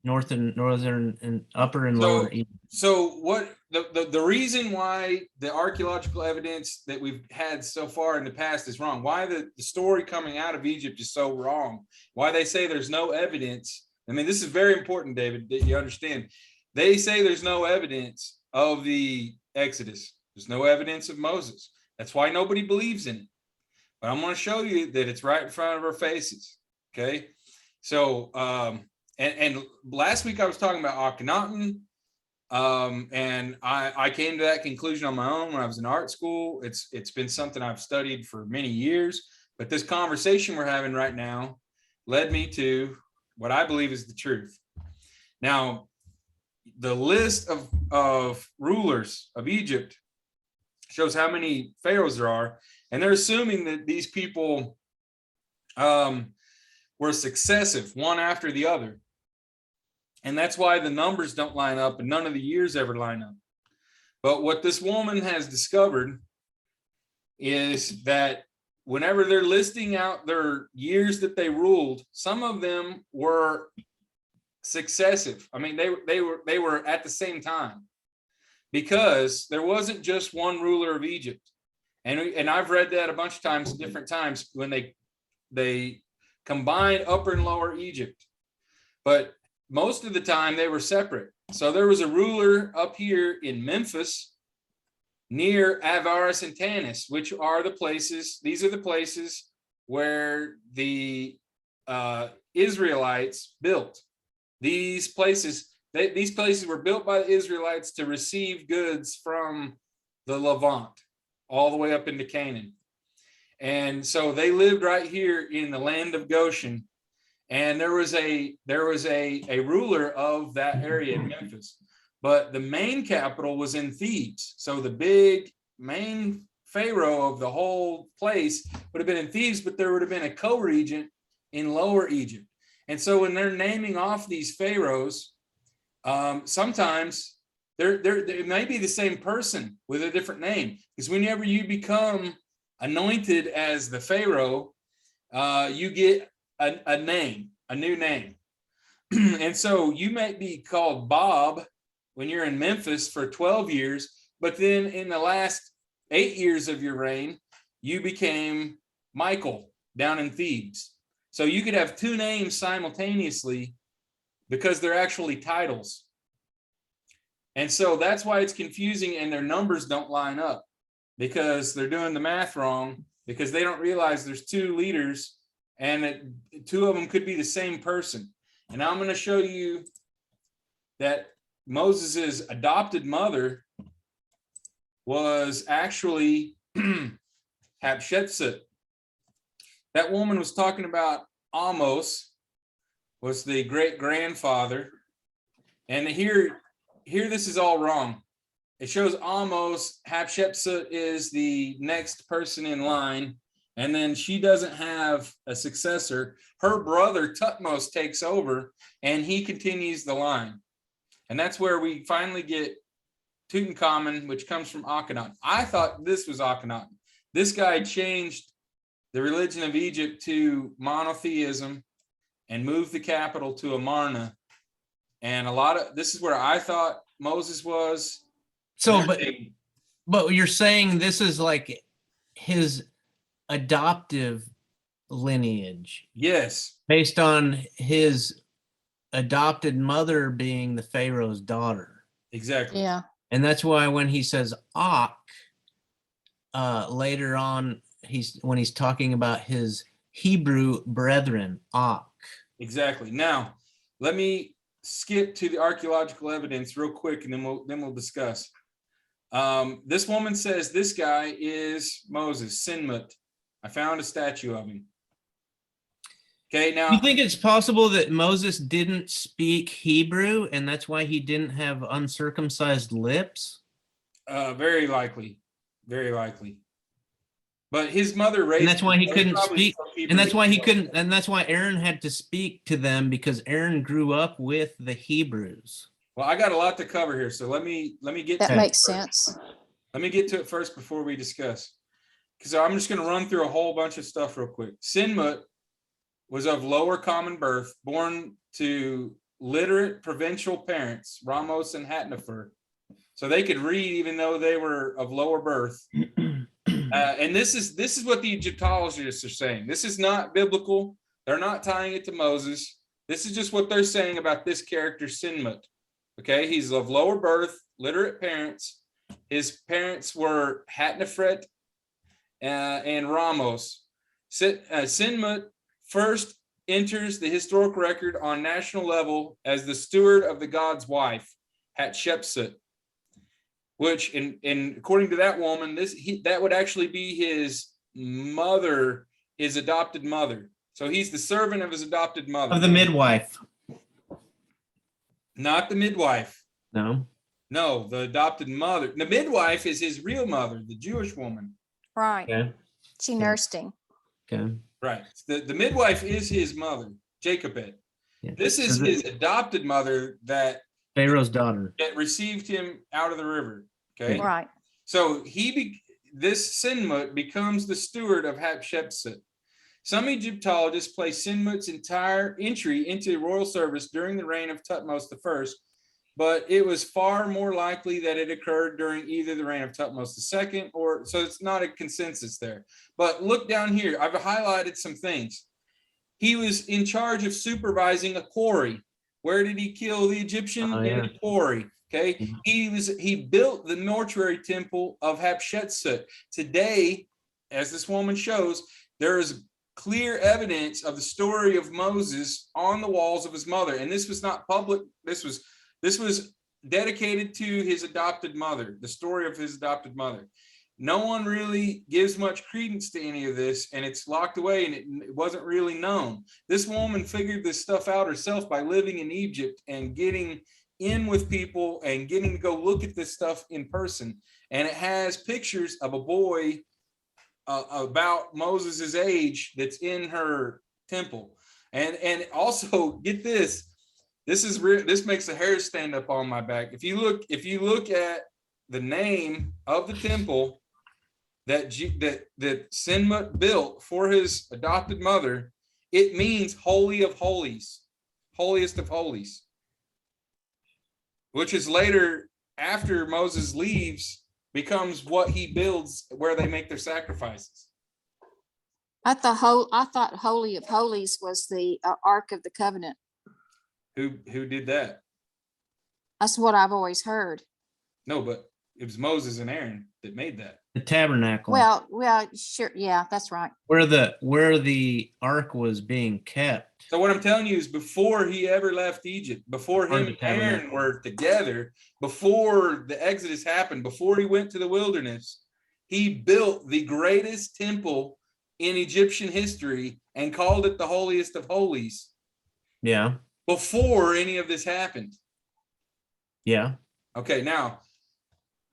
Northern and upper and lower. So what the reason why the archaeological evidence that we've had so far in the past is wrong, why the story coming out of Egypt is so wrong, why they say there's no evidence. I mean, this is very important, David, that you understand. They say there's no evidence of the Exodus. There's no evidence of Moses. That's why nobody believes in it. But I'm going to show you that it's right in front of our faces. Okay. So, and last week I was talking about Akhenaten. And I came to that conclusion on my own when I was in art school. It's been something I've studied for many years, but this conversation we're having right now led me to what I believe is the truth. Now, the list of rulers of Egypt shows how many pharaohs there are. And they're assuming that these people were successive, one after the other. And that's why the numbers don't line up and none of the years ever line up. But what this woman has discovered is that whenever they're listing out their years that they ruled, some of them were successive. I mean, they were at the same time, because there wasn't just one ruler of Egypt. And I've read that a bunch of times, different times, when they combined Upper and Lower Egypt. But most of the time they were separate. So there was a ruler up here in Memphis near Avaris and Tanis, which are the places, these are the places where the Israelites built. These places were built by the Israelites to receive goods from the Levant all the way up into Canaan. And so they lived right here in the land of Goshen. And there was a ruler of that area in Memphis, but the main capital was in Thebes. So the big main pharaoh of the whole place would have been in Thebes, but there would have been a co-regent in Lower Egypt. And so when they're naming off these pharaohs, sometimes they may be the same person with a different name, because whenever you become anointed as the pharaoh, you get a name, a new name. And so you might be called Bob when you're in Memphis for 12 years, but then in the last 8 years of your reign, you became Michael down in Thebes. So you could have two names simultaneously because they're actually titles. And so that's why it's confusing, and their numbers don't line up because they're doing the math wrong, because they don't realize there's two leaders and that two of them could be the same person. And I'm going to show you that Moses's adopted mother was actually Hatshepsut. That woman was talking about Amos, was the great grandfather. And here this is all wrong. It shows Amos, Hatshepsut is the next person in line, and then she doesn't have a successor. Her brother Tutmos takes over, and he continues the line. And that's where we finally get Tutankhamun, which comes from Akhenaten. I thought this was Akhenaten. This guy changed the religion of Egypt to monotheism and moved the capital to Amarna. And this is where I thought Moses was. So, but you're saying this is like his adoptive lineage. Yes. Based on his adopted mother being the Pharaoh's daughter. Exactly. Yeah. And that's why when he says Ak, later on, when he's talking about his Hebrew brethren, Ak. Exactly. Now, let me skip to the archaeological evidence real quick, and then we'll discuss. This woman says this guy is Moses, Sinmut. I found a statue of him. Okay, now you think it's possible that Moses didn't speak Hebrew and that's why he didn't have uncircumcised lips? Very likely. Very likely. But his mother raised And that's why he couldn't speak. And that's why he couldn't, couldn't. and that's why Aaron had to speak to them, because Aaron grew up with the Hebrews. Well, I got a lot to cover here, so let me get That to makes it first. sense. Let me get to it first before we discuss, because I'm just going to run through a whole bunch of stuff real quick. Sinmut was of lower common birth, born to literate provincial parents, Ramos and Hatnefer, so they could read even though they were of lower birth. And this is what the Egyptologists are saying. This is not biblical. They're not tying it to Moses. This is just what they're saying about this character, Sinmut. Okay, he's of lower birth, literate parents. His parents were Hatnefret and Ramos. Sinmut first enters the historical record on national level as the steward of the god's wife, Hatshepsut, which, in according to that woman, that would actually be his mother, his adopted mother. So he's the servant of his adopted mother. Of the midwife. Not the midwife. No. No, the adopted mother. The midwife is his real mother, the Jewish woman. Right. Okay. She Yeah. nursed him. Okay. Right. The midwife is his mother, Jacobed. Yeah. This is So his adopted mother that Pharaoh's daughter. received him out of the river. Okay. Right. So this Sinmut becomes the steward of Hatshepsut. Some Egyptologists place Sinmut's entire entry into royal service during the reign of Thutmose I, but it was far more likely that it occurred during either the reign of Thutmose II or, so it's not a consensus there. But look down here, I've highlighted some things. He was in charge of supervising a quarry. Where did he kill the Egyptian? In a quarry. Okay. He built the mortuary temple of Hatshepsut. Today, as this woman shows, there is clear evidence of the story of Moses on the walls of his mother. And this was not public. This was dedicated to his adopted mother, the story of his adopted mother. No one really gives much credence to any of this, and it's locked away, and it wasn't really known. This woman figured this stuff out herself by living in Egypt and getting in with people and getting to go look at this stuff in person. And it has pictures of a boy about Moses's age that's in her temple. And also get this. This makes the hair stand up on my back. If you look at the name of the temple that Sinmut built for his adopted mother, it means Holy of Holies, holiest of holies, which is later, after Moses leaves, becomes what he builds where they make their sacrifices. I thought Holy of Holies was the Ark of the Covenant. Who did that? That's what I've always heard. No, but it was Moses and Aaron that made that. The tabernacle. Well, sure. Yeah, that's right. Where the ark was being kept. So what I'm telling you is, before he ever left Egypt, before him and Aaron were together, before the Exodus happened, before he went to the wilderness, he built the greatest temple in Egyptian history and called it the holiest of holies. Yeah. Before any of this happened. Yeah. Okay, now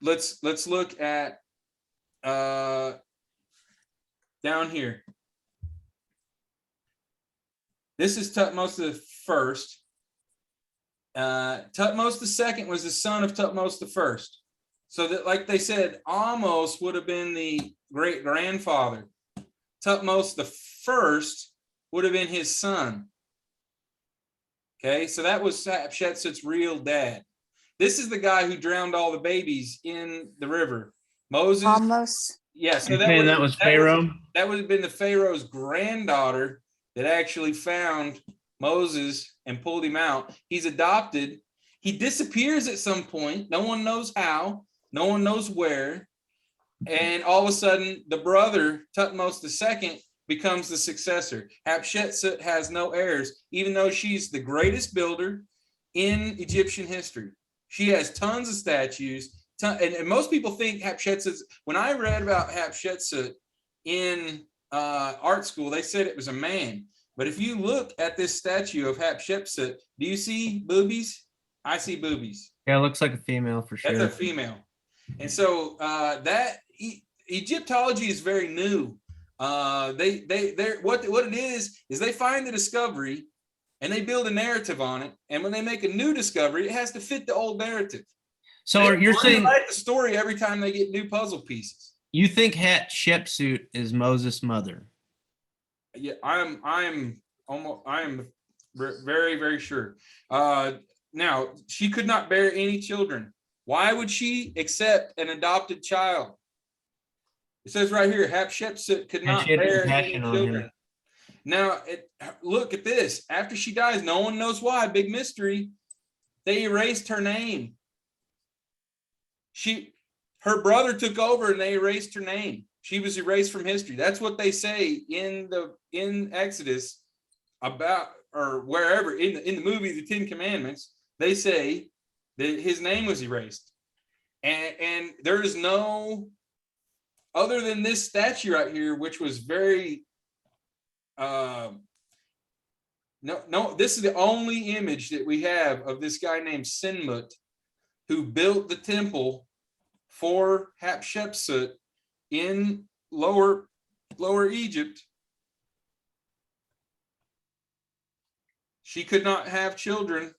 let's look at down here. This is Thutmose the first. Thutmose the second was the son of Thutmose the first. So that, like they said, Amos would have been the great grandfather. Thutmose the first would have been his son. Okay, so that was Hatshepsut's real dad. This is the guy who drowned all the babies in the river. Moses. Almost. Yeah, so that was Pharaoh. That would have been the Pharaoh's granddaughter that actually found Moses and pulled him out. He's adopted. He disappears at some point. No one knows how. No one knows where. And all of a sudden, the brother, Thutmose II, becomes the successor. Hatshepsut has no heirs, even though she's the greatest builder in Egyptian history. She has tons of statues. And most people think Hatshepsut, when I read about Hatshepsut in art school, they said it was a man. But if you look at this statue of Hatshepsut, do you see boobies? I see boobies. Yeah, it looks like a female for sure. That's a female. And so that Egyptology is very new. What it is they find the discovery and they build a narrative on it. And when they make a new discovery, it has to fit the old narrative. So you're saying write the story every time they get new puzzle pieces. You think Hatshepsut is Moses' mother? Yeah, I am very, very sure. Now, she could not bear any children. Why would she accept an adopted child? It says right here, Hatshepsut could not bear any children. Now, look at this. After she dies, no one knows why. Big mystery. They erased her name. Her brother took over and they erased her name. She was erased from history. That's what they say in Exodus about, or wherever in the movie The Ten Commandments. They say that his name was erased, and there is no other than this statue right here, which was very this is the only image that we have of this guy named Sinmut who built the temple for Hatshepsut in lower Egypt, she could not have children,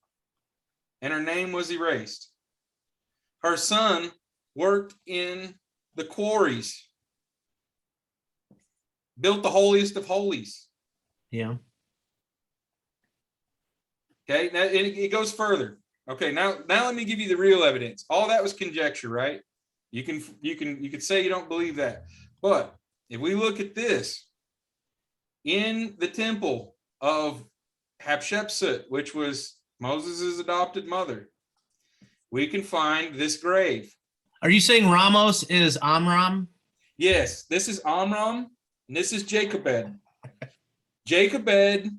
and her name was erased. Her son worked in the quarries, built the holiest of holies. Yeah. Okay, now it goes further. Okay, now let me give you the real evidence. All that was conjecture, right? You can say you don't believe that, but if we look at this in the temple of Hatshepsut, which was Moses' adopted mother, we can find this grave. Are you saying Ramos is Amram? Yes, this is Amram, and this is Jacobed. Jacobed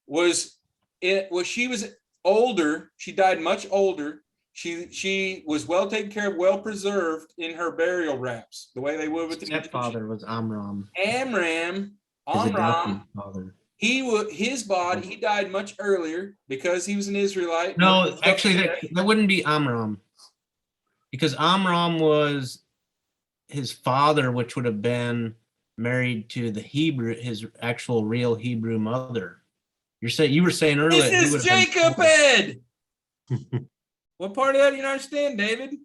was she was older. She died much older. She was well taken care of, well preserved in her burial wraps, the way they would with the Stepfather was Amram. Amram. His adopted father. His body, he died much earlier because he was an Israelite. No, actually, that wouldn't be Amram, because Amram was his father, which would have been married to the Hebrew, his actual real Hebrew mother. You were saying earlier. This is Jacobed. What part of that do you not understand, David?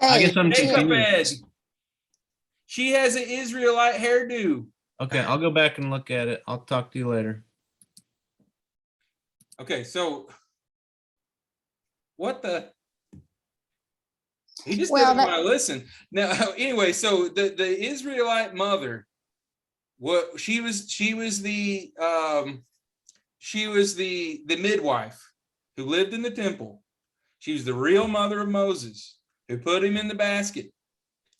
I guess I'm Jacobed. confused. She has an Israelite hairdo. Okay, I'll go back and look at it. I'll talk to you later. Okay, so what the? He just doesn't want to listen. Now, anyway, so the Israelite mother, she was the midwife who lived in the temple. She was the real mother of Moses, who put him in the basket,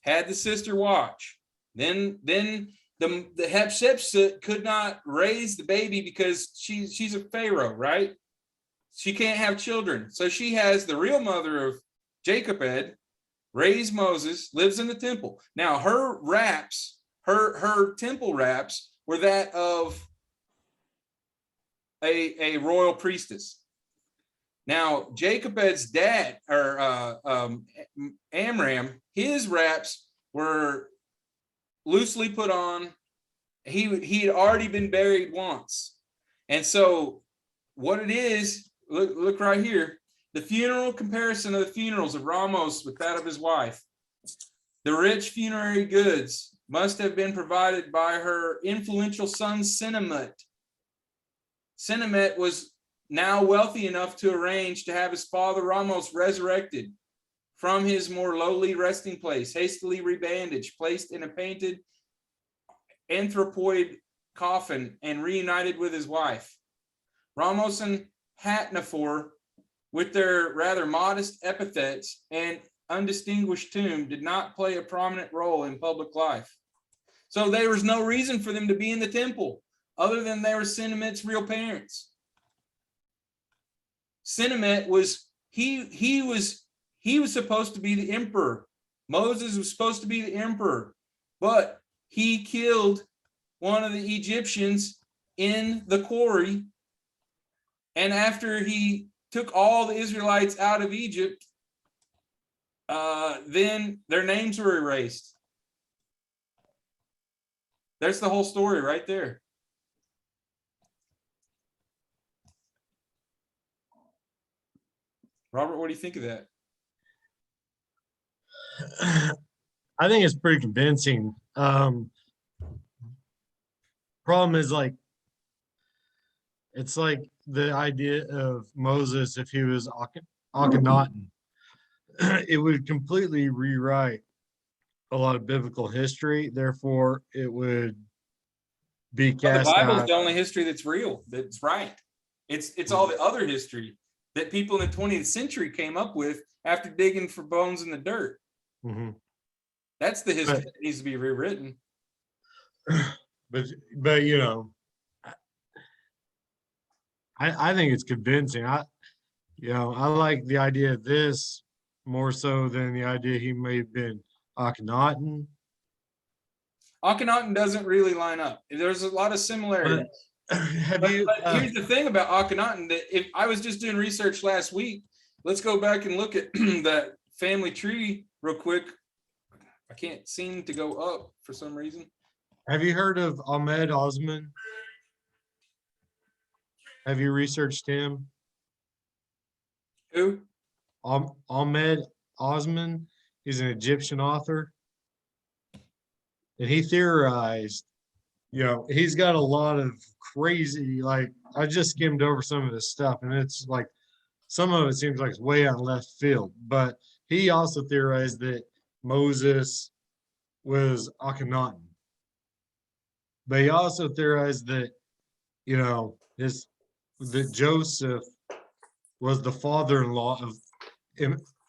had the sister watch. Then the Hatshepsut could not raise the baby because she's a pharaoh, right? She can't have children. So she has the real mother of Jacobed, raised Moses, lives in the temple. Now her wraps, her temple wraps were that of a royal priestess. Now Jacobed's dad, or Amram, his wraps were loosely put on. He had already been buried once. And so what it is, look right here, the funeral comparison of the funerals of Ramos with that of his wife. The rich funerary goods must have been provided by her influential son, Sinemet. Sinemet was now wealthy enough to arrange to have his father Ramos resurrected from his more lowly resting place, hastily rebandaged, placed in a painted anthropoid coffin, and reunited with his wife. Ramos and Hatnafor, with their rather modest epithets and undistinguished tomb, did not play a prominent role in public life. So there was no reason for them to be in the temple other than they were Sinemet's real parents. Sinemet was he was supposed to be the emperor. Moses was supposed to be the emperor, but he killed one of the Egyptians in the quarry. And after he took all the Israelites out of Egypt, then their names were erased. That's the whole story right there. Robert, what do you think of that? I think it's pretty convincing. Problem is, like, it's like the idea of Moses, if he was Akhenaten, it would completely rewrite a lot of biblical history. Therefore, it would be Well, the cast Bible is out. the only history that's real, that's right. It's all the other history that people in the 20th century came up with after digging for bones in the dirt. Mhm. That's the history that needs to be rewritten. But you know, I think it's convincing. I like the idea of this more so than the idea he may have been Akhenaten. Akhenaten doesn't really line up. There's a lot of similarities. have But, you, but here's the thing about Akhenaten, that if I was just doing research last week, let's go back and look at that family tree real quick. I can't seem to go up for some reason. have you heard of Ahmed Osman? Have you researched him? Who? Ahmed Osman, he's an Egyptian author. And he theorized, he's got a lot of crazy, like, I just skimmed over some of this stuff, and it's like, some of it seems like it's way out left field, but he also theorized that Moses was Akhenaten. But he also theorized that, that Joseph was the father-in-law of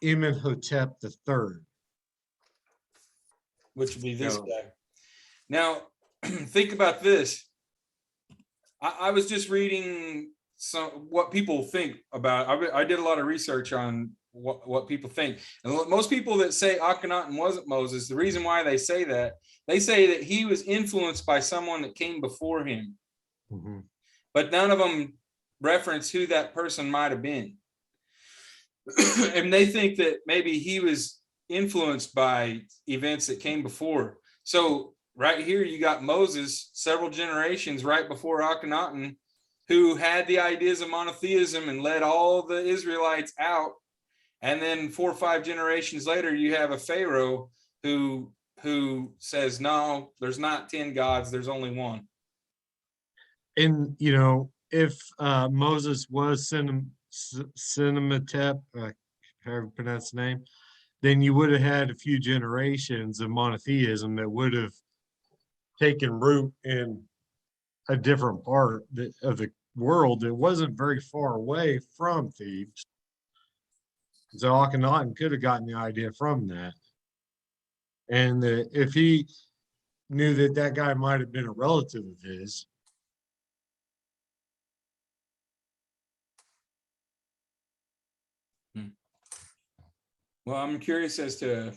Imhotep III. Which would be this No. guy. Now, think about this. I was just reading what people think about. I did a lot of research on what people think. And most people that say Akhenaten wasn't Moses, the reason why they say that he was influenced by someone that came before him. Mm-hmm. But none of them reference who that person might have been. And they think that maybe he was influenced by events that came before. So right here, you got Moses, several generations right before Akhenaten, who had the ideas of monotheism and led all the Israelites out. And then 4 or 5 generations later, you have a Pharaoh who says, no, there's not 10 gods, there's only one. And, if Moses was Cinematep, however you pronounce the name, then you would have had a few generations of monotheism that would have taken root in a different part of the world that wasn't very far away from Thebes. So Akhenaten could have gotten the idea from that. And if he knew that guy might have been a relative of his. Well, I'm curious as to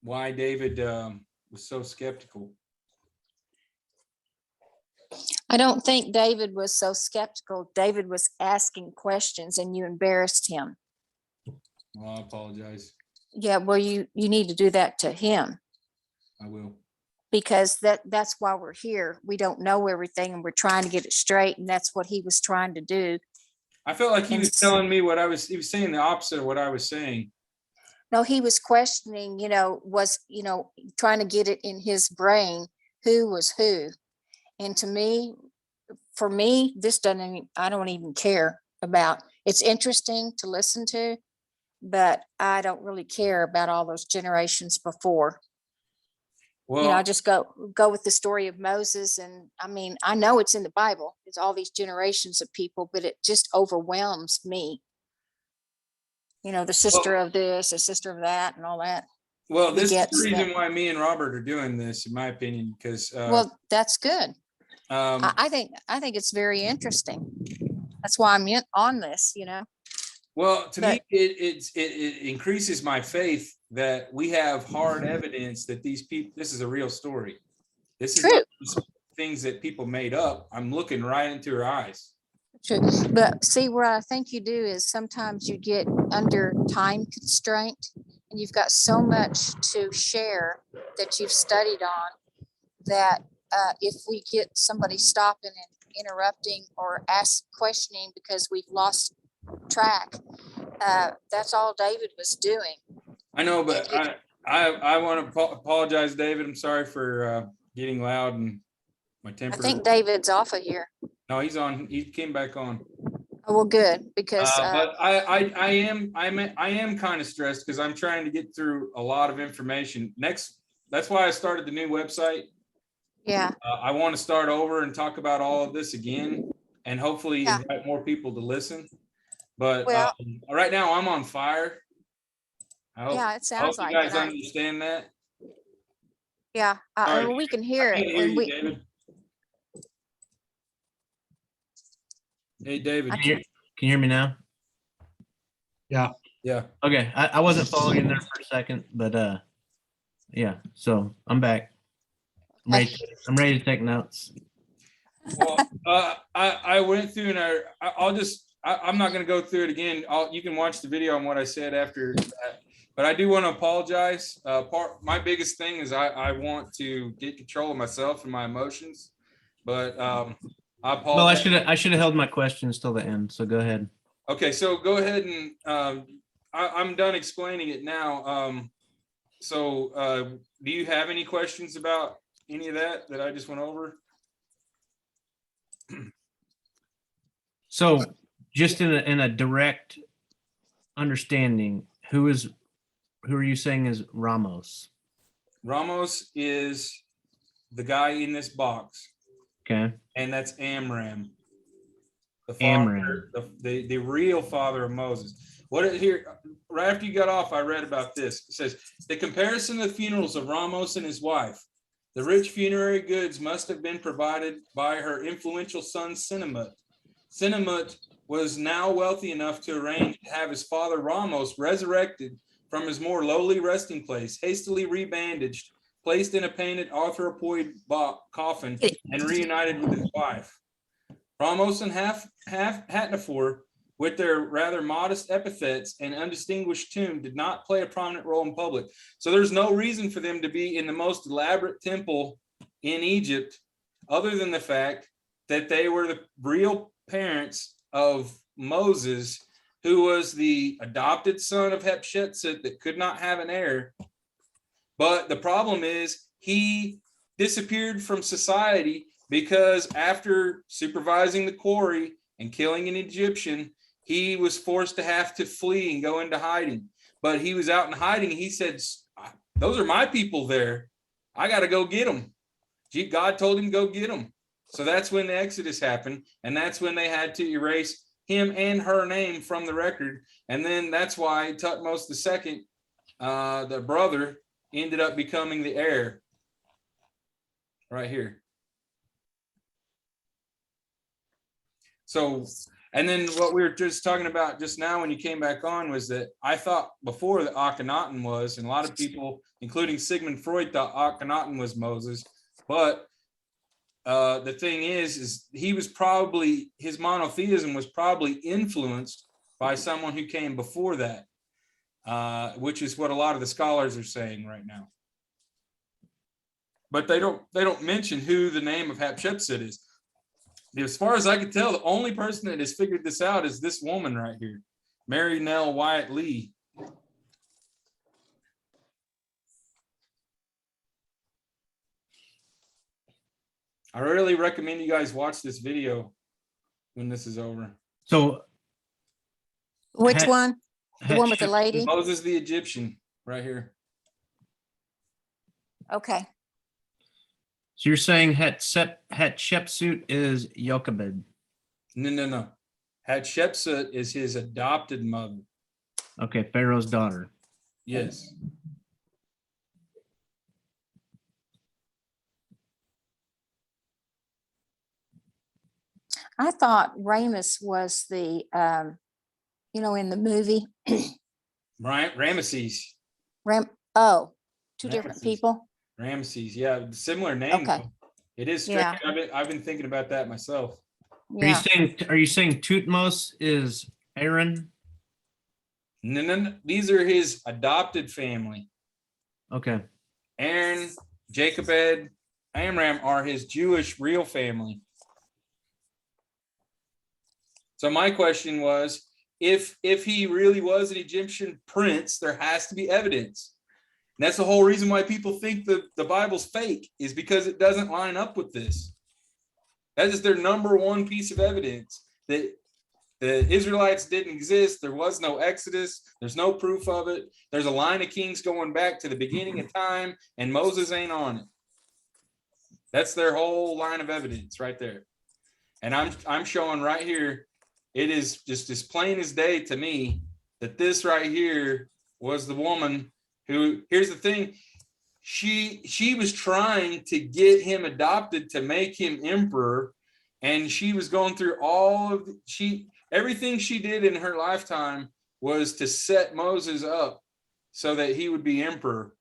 why David was so skeptical. I don't think David was so skeptical. David was asking questions and you embarrassed him. Well, I apologize. Yeah, well, you need to do that to him, I will. because that's why we're here. We don't know everything and we're trying to get it straight, and that's what he was trying to do. I felt like he And was telling me he was saying the opposite of what I was saying. No, he was questioning, trying to get it in his brain, who was who. And for me, I don't even care about. It's interesting to listen to, but I don't really care about all those generations before. Well, I just go with the story of Moses. And I mean, I know it's in the Bible. It's all these generations of people, but it just overwhelms me. The sister of this, the sister of that, and all that. Well, this is the reason why me and Robert are doing this, in my opinion, because well, that's good. I think it's very interesting. That's why I'm on this. Well, to me, it increases my faith that we have hard evidence that these people, this is a real story. This is not things that people made up. I'm looking right into her eyes. True. But see, what I think you do is sometimes you get under time constraint and you've got so much to share that you've studied on that if we get somebody stopping and interrupting or questioning because we've lost track, that's all David was doing. I know, but I want to apologize, David. I'm sorry for getting loud and my temper. I think David's off of here. No, he's on. He came back on. Oh, well, good, because but I am kind of stressed because I'm trying to get through a lot of information. That's why I started the new website. Yeah. I want to start over and talk about all of this again, and hopefully invite more people to listen. But right now I'm on fire. It sounds like you guys understand that. Yeah, we can hear it. Hear you, David. Hey, David. Can you hear me now? Yeah. Yeah. Okay. I wasn't following in there for a second, but yeah. So I'm back. I'm ready to take notes. Well, I went through and I'm not going to go through it again. You can watch the video on what I said after that. But I do want to apologize. My biggest thing is I want to get control of myself and my emotions. But I apologize. Well, I should have held my questions till the end. So go ahead. Okay, so go ahead and I'm done explaining it now. Do you have any questions about any of that I just went over? So just in a direct understanding, who are you saying is Ramos? Ramos is the guy in this box, Okay. and that's Amram, the Amram. father, the real father of Moses. Here, right after you got off, I read about this. It says, the comparison of the funerals of Ramos and his wife. The rich funerary goods must have been provided by her influential son, Cinnamut. Cinnamut was now wealthy enough to arrange to have his father Ramos resurrected from his more lowly resting place, hastily rebandaged, placed in a painted arthropoid coffin, and reunited with his wife. Ramos and Hatnafor, with their rather modest epithets and undistinguished tomb, did not play a prominent role in public. So there's no reason for them to be in the most elaborate temple in Egypt, other than the fact that they were the real parents of Moses, who was the adopted son of Hatshepsut that could not have an heir. But the problem is he disappeared from society because after supervising the quarry and killing an Egyptian, he was forced to have to flee and go into hiding. But he was out in hiding. He said, those are my people there. I got to go get them. God told him to go get them. So that's when the Exodus happened. And that's when they had to erase him and her name from the record. And then that's why Tutmos II, the brother, ended up becoming the heir. Right here. So, and then what we were just talking about just now when you came back on was that I thought before that Akhenaten was, and a lot of people, including Sigmund Freud, thought Akhenaten was Moses. But the thing is he was probably, his monotheism was probably influenced by someone who came before that, which is what a lot of the scholars are saying right now. But they don't mention who the name of Hatshepsut is. As far as I can tell, the only person that has figured this out is this woman right here, Mary Nell Wyatt Lee. I really recommend you guys watch this video when this is over. So Which one? The one with the lady? Moses the Egyptian, right here. Okay. So you're saying Hatshepsut is Jochebed? No. Hatshepsut is his adopted mother. Okay, Pharaoh's daughter. Yes. I thought Ramus was the, in the movie. Ramesses. Two different Ramesses. people. Ramesses, yeah, similar name. Okay. It is strange. Yeah. I've been thinking about that myself. Yeah. Are you saying Tutmos is Aaron? No. These are his adopted family. Okay. Aaron, Jochebed, Amram are his Jewish real family. So my question was, if he really was an Egyptian prince, there has to be evidence. And that's the whole reason why people think the Bible's fake, is because it doesn't line up with this. That is their number one piece of evidence, that the Israelites didn't exist. There was no Exodus. There's no proof of it. There's a line of kings going back to the beginning of time, and Moses ain't on it. That's their whole line of evidence right there. And I'm showing right here, it is just as plain as day to me that this right here was the woman who, here's the thing, she was trying to get him adopted to make him emperor, and she was going through everything she did in her lifetime was to set Moses up so that he would be emperor.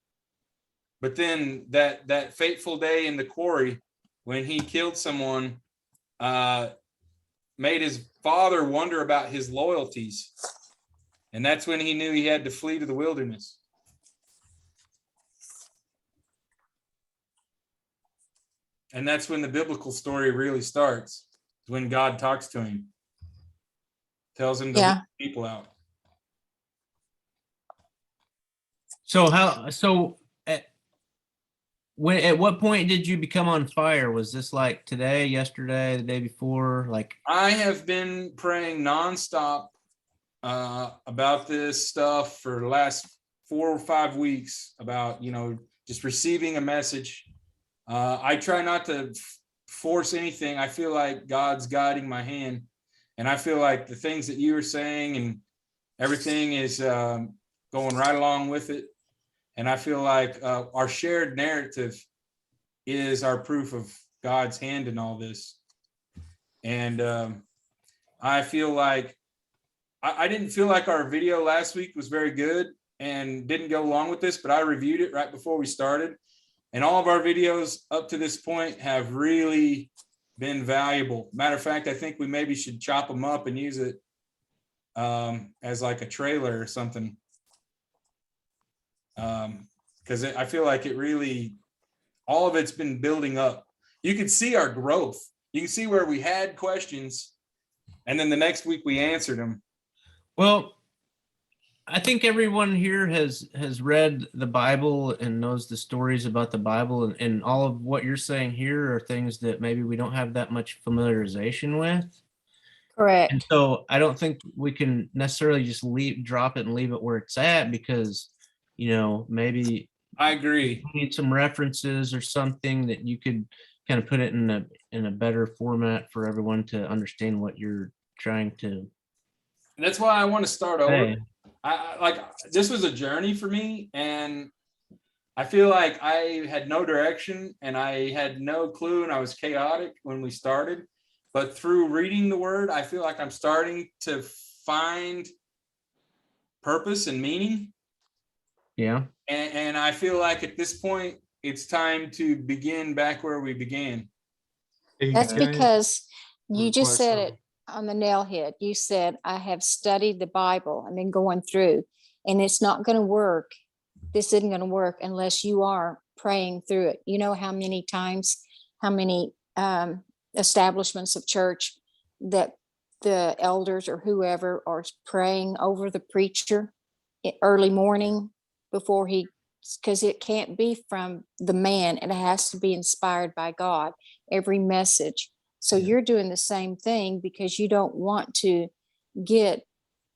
But then that fateful day in the quarry when he killed someone made his father wonder about his loyalties. And that's when he knew he had to flee to the wilderness. And that's when the biblical story really starts, when God talks to him, tells him to lead people out. So at what point did you become on fire? Was this like today, yesterday, the day before? Like, I have been praying nonstop about this stuff for the last 4 or 5 weeks about, just receiving a message. I try not to force anything. I feel like God's guiding my hand, and I feel like the things that you were saying and everything is going right along with it. And I feel like our shared narrative is our proof of God's hand in all this. And I feel like I didn't feel like our video last week was very good and didn't go along with this, but I reviewed it right before we started. And all of our videos up to this point have really been valuable. Matter of fact, I think we maybe should chop them up and use it as like a trailer or something. Because I feel like it really, all of it's been building up. You can see our growth. You can see where we had questions, and then the next week we answered them. well, I think everyone here has read the Bible and knows the stories about the Bible, and all of what you're saying here are things that maybe we don't have that much familiarization with. Correct. And so I don't think we can necessarily just drop it and leave it where it's at, because, maybe I agree. you need some references or something that you could kind of put it in a better format for everyone to understand what you're trying to And that's why I want to start over. say. This was a journey for me, and I feel like I had no direction and I had no clue, and I was chaotic when we started. But through reading the word, I feel like I'm starting to find purpose and meaning. Yeah. And I feel like at this point, it's time to begin back where we began. That's because you Good just said question. it on the nail head. You said, I have studied the Bible and been going through, and it's not going to work. This isn't going to work unless you are praying through it. You know how many times, how many establishments of church that the elders or whoever are praying over the preacher early morning before because it can't be from the man. It has to be inspired by God, every message. So you're doing the same thing because you don't want to get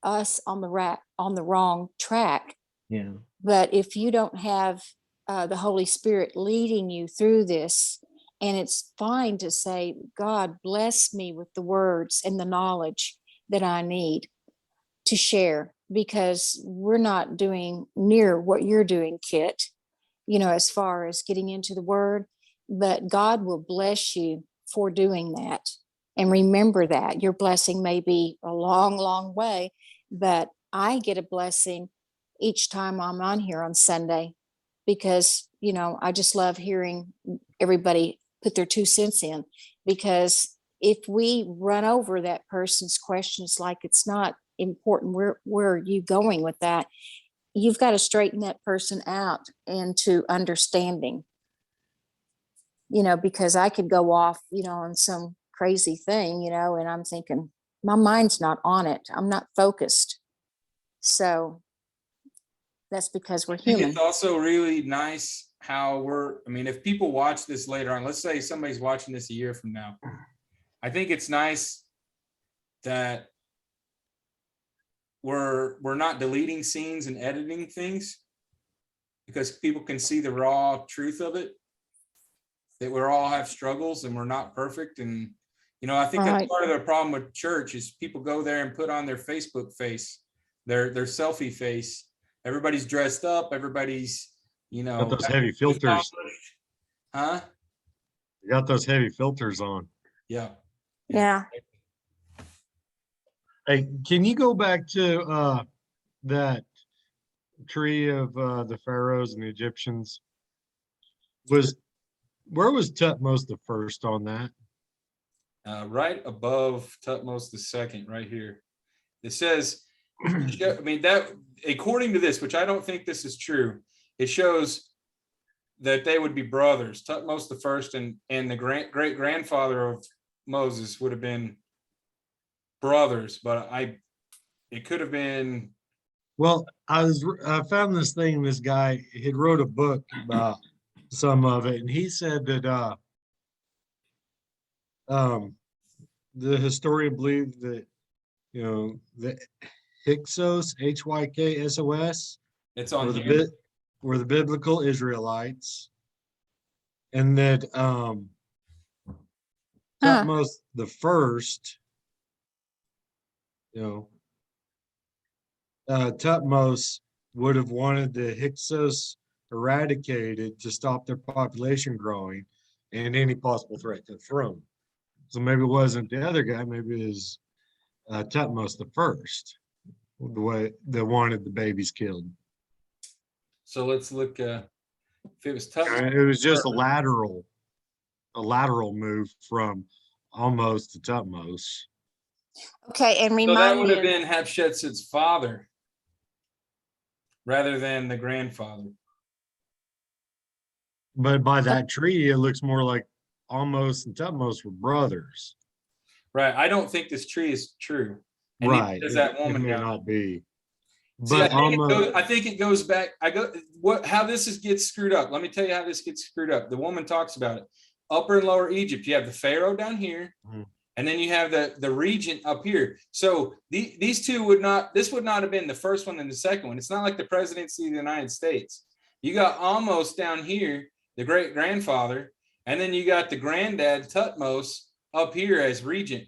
us on the wrong track. Yeah. But if you don't have the Holy Spirit leading you through this, and it's fine to say, God, bless me with the words and the knowledge that I need to share, because we're not doing near what you're doing, Kit, as far as getting into the word, but God will bless you for doing that. And remember that your blessing may be a long, long way, but I get a blessing each time I'm on here on Sunday, because, I just love hearing everybody put their 2 cents in, because if we run over that person's questions like it's not important, where are you going with that? You've got to straighten that person out into understanding, because I could go off, on some crazy thing, and I'm thinking my mind's not on it. I'm not focused. So that's because we're I think human. it's also really nice how if people watch this later on, let's say somebody's watching this a year from now, I think it's nice that we're not deleting scenes and editing things, because people can see the raw truth of it, that we all have struggles and we're not perfect. And I think that's part of the problem with church is people go there and put on their Facebook face, their selfie face. Everybody's dressed up, everybody's Got those heavy filters. Huh? You got those heavy filters on. Yeah. Hey, can you go back to that tree of the pharaohs and the Egyptians? Where was Tutmos the first on that? Right above Tutmos the second, right here. It says, I mean, that according to this, which I don't think this is true, it shows that they would be brothers. Tutmos the first and the great grandfather of Moses would have been brothers, but it could have been. Well, I found this thing. This guy had wrote a book about some of it, and he said that the historian believed that the Hyksos, Hyksos, It's were on the here. were the biblical Israelites, and that Thutmose the first, Thutmose would have wanted the Hyksos eradicated to stop their population growing and any possible threat to the throne. So maybe it wasn't the other guy, maybe it was Thutmose the first, the way that wanted the babies killed. So let's look. If it was Tutmos, It was just a lateral move from almost to Thutmose. Okay, and so that remind would me, have been Hatshepsut's father rather than the grandfather. But by that treaty, it looks more like Almost and Thutmose were brothers. Right. I don't think this tree is true. And Right. does that woman it may down not be. See, But I think it goes back. How this gets screwed up. Let me tell you how this gets screwed up. The woman talks about it. Upper and Lower Egypt. You have the Pharaoh down here, and then you have the regent up here. So these two would not. This would not have been the first one and the second one. It's not like the presidency of the United States. You got almost down here, the great grandfather, and then you got the granddad Thutmose up here as regent,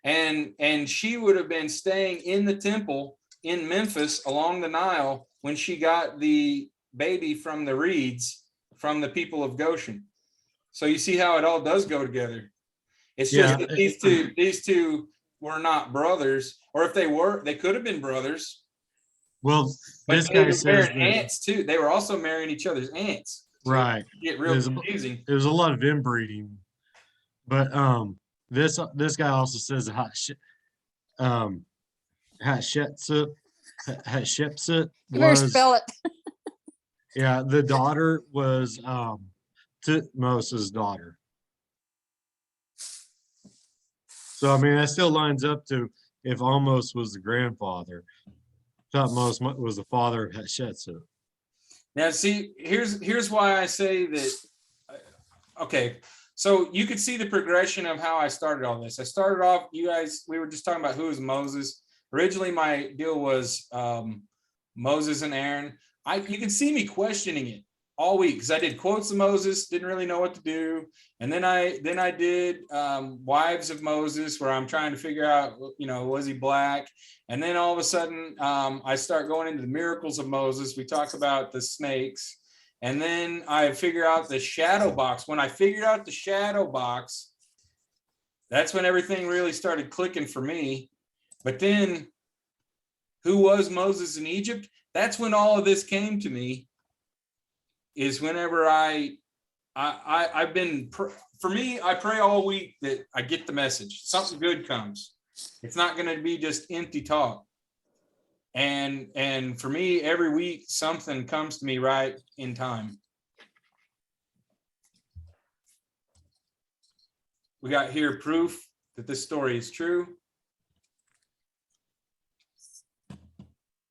and she would have been staying in the temple in Memphis along the Nile when she got the baby from the reeds from the people of Goshen. So you see how it all does go together. It's just that these two were not brothers, or if they were, they could have been brothers. Well, but this they guy were says marrying that, aunts too. They were also marrying each other's aunts. So right. Get real confusing. There's a lot of inbreeding, but this guy also says Hatshepsut you better was, spell it. yeah, the daughter was Thutmose's daughter. So I mean that still lines up to if Almost was the grandfather, Thutmose was the father of Hatshepsut. Now, see, here's why I say that. Okay, so you could see the progression of how I started all this. I started off, you guys, we were just talking about who is Moses. Originally, my deal was Moses and Aaron. You can see me questioning it all week because I did quotes of Moses, didn't really know what to do, and then I did wives of Moses, where I'm trying to figure out, was he black? And then all of a sudden, I start going into the miracles of Moses. We talk about the snakes. And then I figure out the shadow box. When I figured out the shadow box, that's when everything really started clicking for me. But then, who was Moses in Egypt? That's when all of this came to me. Is whenever I've been, for me, I pray all week that I get the message. Something good comes. It's not going to be just empty talk. And for me, every week, something comes to me right in time. We got here proof that this story is true.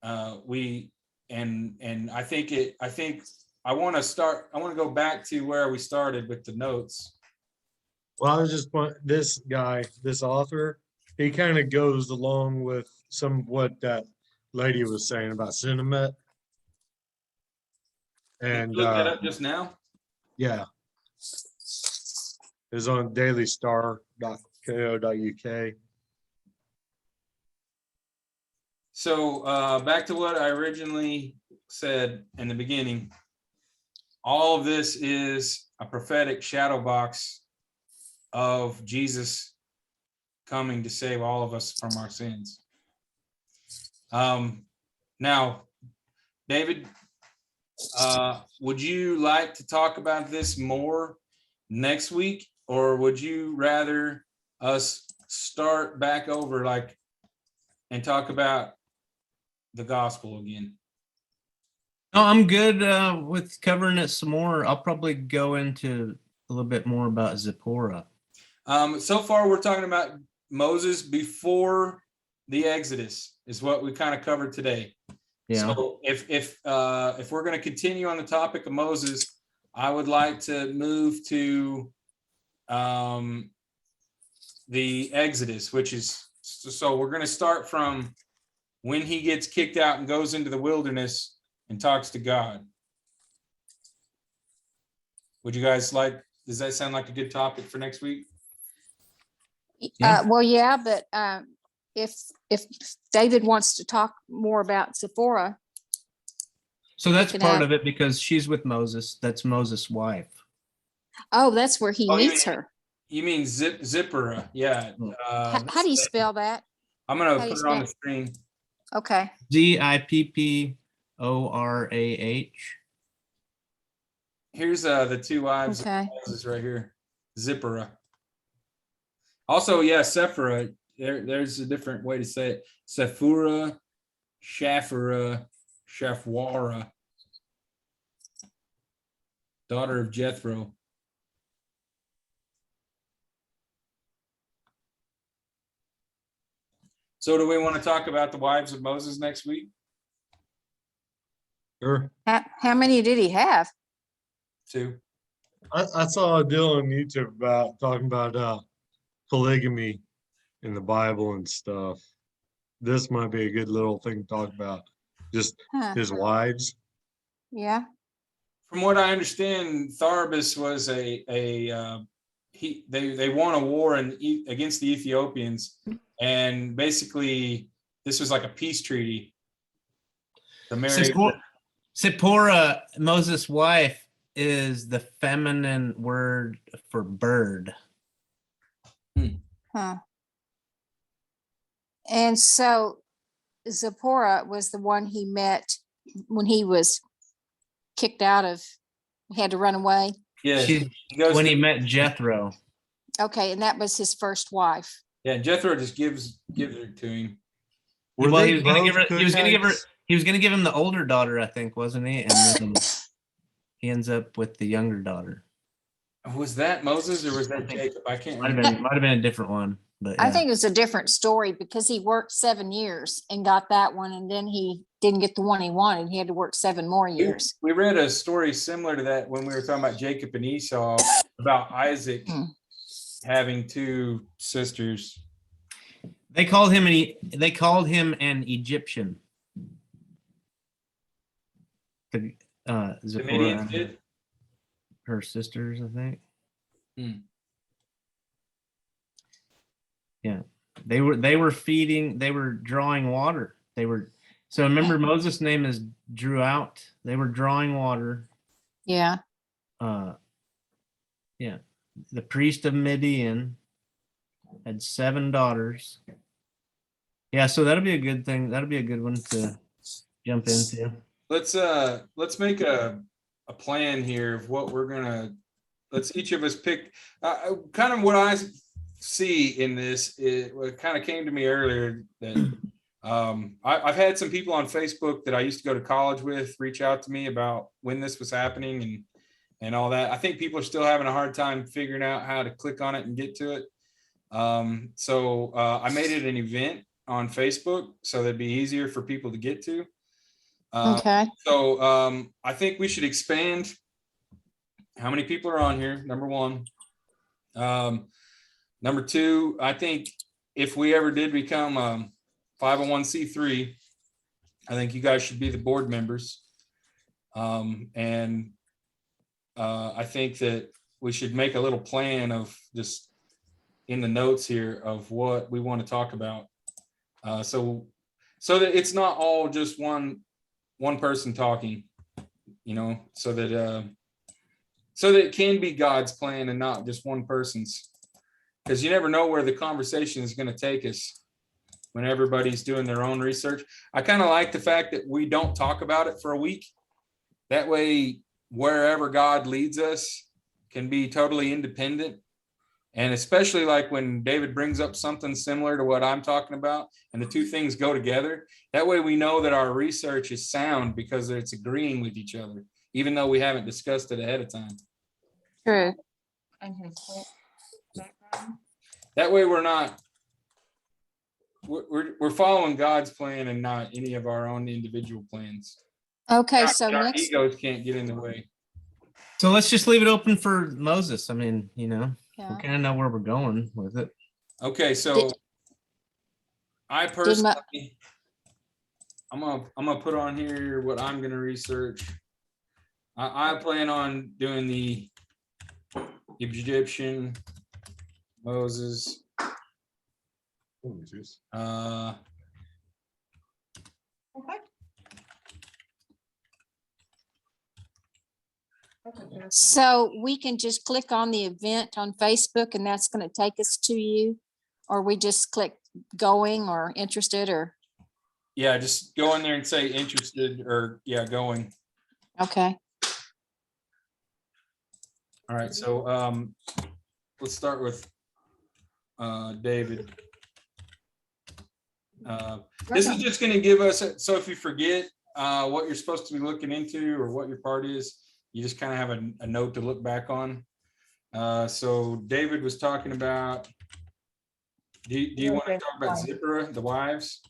I want to go back to where we started with the notes. Well, I was just this guy, this author, he kind of goes along with what that lady was saying about Cinemet. And you looked that up just now? Yeah. It's on dailystar.co.uk. So back to what I originally said in the beginning. All of this is a prophetic shadow box of Jesus coming to save all of us from our sins. Now, David, Would you like to talk about this more next week, or would you rather us start back over and talk about the gospel again? No, I'm good with covering it some more. I'll probably go into a little bit more about Zipporah. So far, we're talking about Moses before the Exodus is what we kind of covered today. Yeah. So if we're going to continue on the topic of Moses, I would like to move to the Exodus, which is, so we're going to start from when he gets kicked out and goes into the wilderness and talks to God. Would you guys does that sound like a good topic for next week? Yeah. Well, yeah, but if David wants to talk more about Sephora, So that's can part I- of it because she's with Moses. That's Moses' wife. oh, that's where he Oh, you meets her. You mean Zipporah? Yeah. How do you spell that? I'm going how to do put you it on spell- the screen. Okay. Zipporah. Here's the two wives Okay. of Moses right here. Zipporah. Also, yeah, Sephora. There's a different way to say it. Sephora, Shapharah, Shafwara, daughter of Jethro. So do we want to talk about the wives of Moses next week? Sure. How many did he have? Two. I saw a deal on YouTube about talking about polygamy in the Bible and stuff. This might be a good little thing to talk about. Just Huh. his wives. Yeah. From what I understand, Tharbus was they won a war against the Ethiopians, and basically this was like a peace treaty. The marriage. Zipporah, Moses' wife, is the feminine word for bird. Huh. And so Zipporah was the one he met when he was kicked out of, he had to run away. Yeah, She, he goes when to- he met Jethro. Okay, and that was his first wife. yeah, Jethro just gives her to him. Were Well, they he was gonna give her. both He was gonna give her. Cookites? He was gonna give him the older daughter, I think, wasn't he? And then he ends up with the younger daughter. Was that Moses or was that Jacob? I can't Might have remember. been. Might have been a different one. But I yeah. think it was a different story because he worked 7 years and got that one, and then he didn't get the one he wanted. He had to work 7 more years. We read a story similar to that when we were talking about Jacob and Esau, about Isaac having 2 sisters. They called him an Egyptian. The The Zipporah, Midians did? her sisters, I think. Yeah, they were drawing water. So remember Moses' name is drew out. They were drawing water. Yeah. Yeah, the priest of Midian had 7 daughters. Yeah, so that'll be a good thing. That'll be a good one to jump into. Let's make a plan here of what we're gonna. Let's each of us pick kind of what I see in this. What kind of came to me earlier that I've had some people on Facebook that I used to go to college with reach out to me about when this was happening and all that. I think people are still having a hard time figuring out how to click on it and get to it. So I made it an event on Facebook so that'd be easier for people to get to. Okay. So I think we should expand how many people are on here, number 1. Number 2, I think if we ever did become 501c3, I think you guys should be the board members. And I think that we should make a little plan of just in the notes here of what we want to talk about. So that it's not all just one person talking, so that it can be God's plan and not just one person's, because you never know where the conversation is going to take us when everybody's doing their own research. I kind of like the fact that we don't talk about it for a week That way, wherever God leads us can be totally independent. And especially like when David brings up something similar to what I'm talking about, and the two things go together, that way we know that our research is sound because it's agreeing with each other, even though we haven't discussed it ahead of time. True. That way we're following God's plan and not any of our own individual plans. Okay, so Our next, egos can't get in the way. So let's just leave it open for Moses. I mean, we yeah. kind of know where we're going with it. Okay, so I personally, I'm gonna put on here what I'm gonna research. I plan on doing the Egyptian, Moses. So we can just click on the event on Facebook and that's going to take us to you, or we just click going or interested or, Yeah, just go in there and say interested or going. okay. All right, so let's start with David. This is just going to give us, so if you forget what you're supposed to be looking into or what your part is, you just kind of have a note to look back on. So David was talking about, do you want to talk about Zipporah, the wives?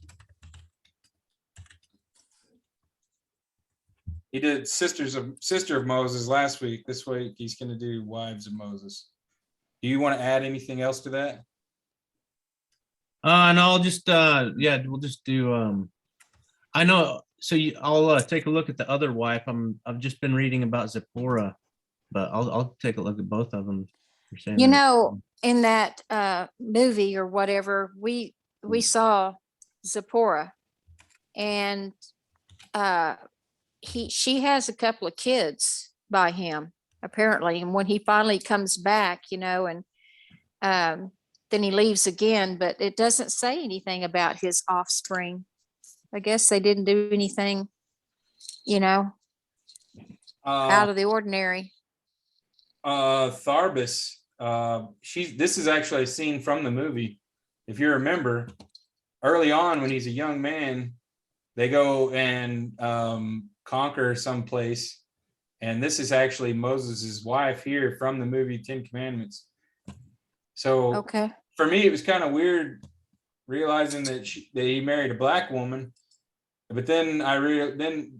He did sister of Moses last week. This week he's going to do wives of Moses. Do you want to add anything else to that? And I'll just we'll just do I know, so I'll take a look at the other wife. I've just been reading about Zipporah, but I'll take a look at both of them. You know, in that movie or whatever, we saw Zipporah, and she has a couple of kids by him apparently, and when he finally comes back, and then he leaves again, but it doesn't say anything about his offspring. I guess they didn't do anything, out of the ordinary. Tharbus, this is actually a scene from the movie. If you remember, early on when he's a young man, they go and conquer some place, and this is actually Moses's wife here from the movie Ten Commandments. So Okay. For me, it was kind of weird realizing that he married a black woman, but then I realized,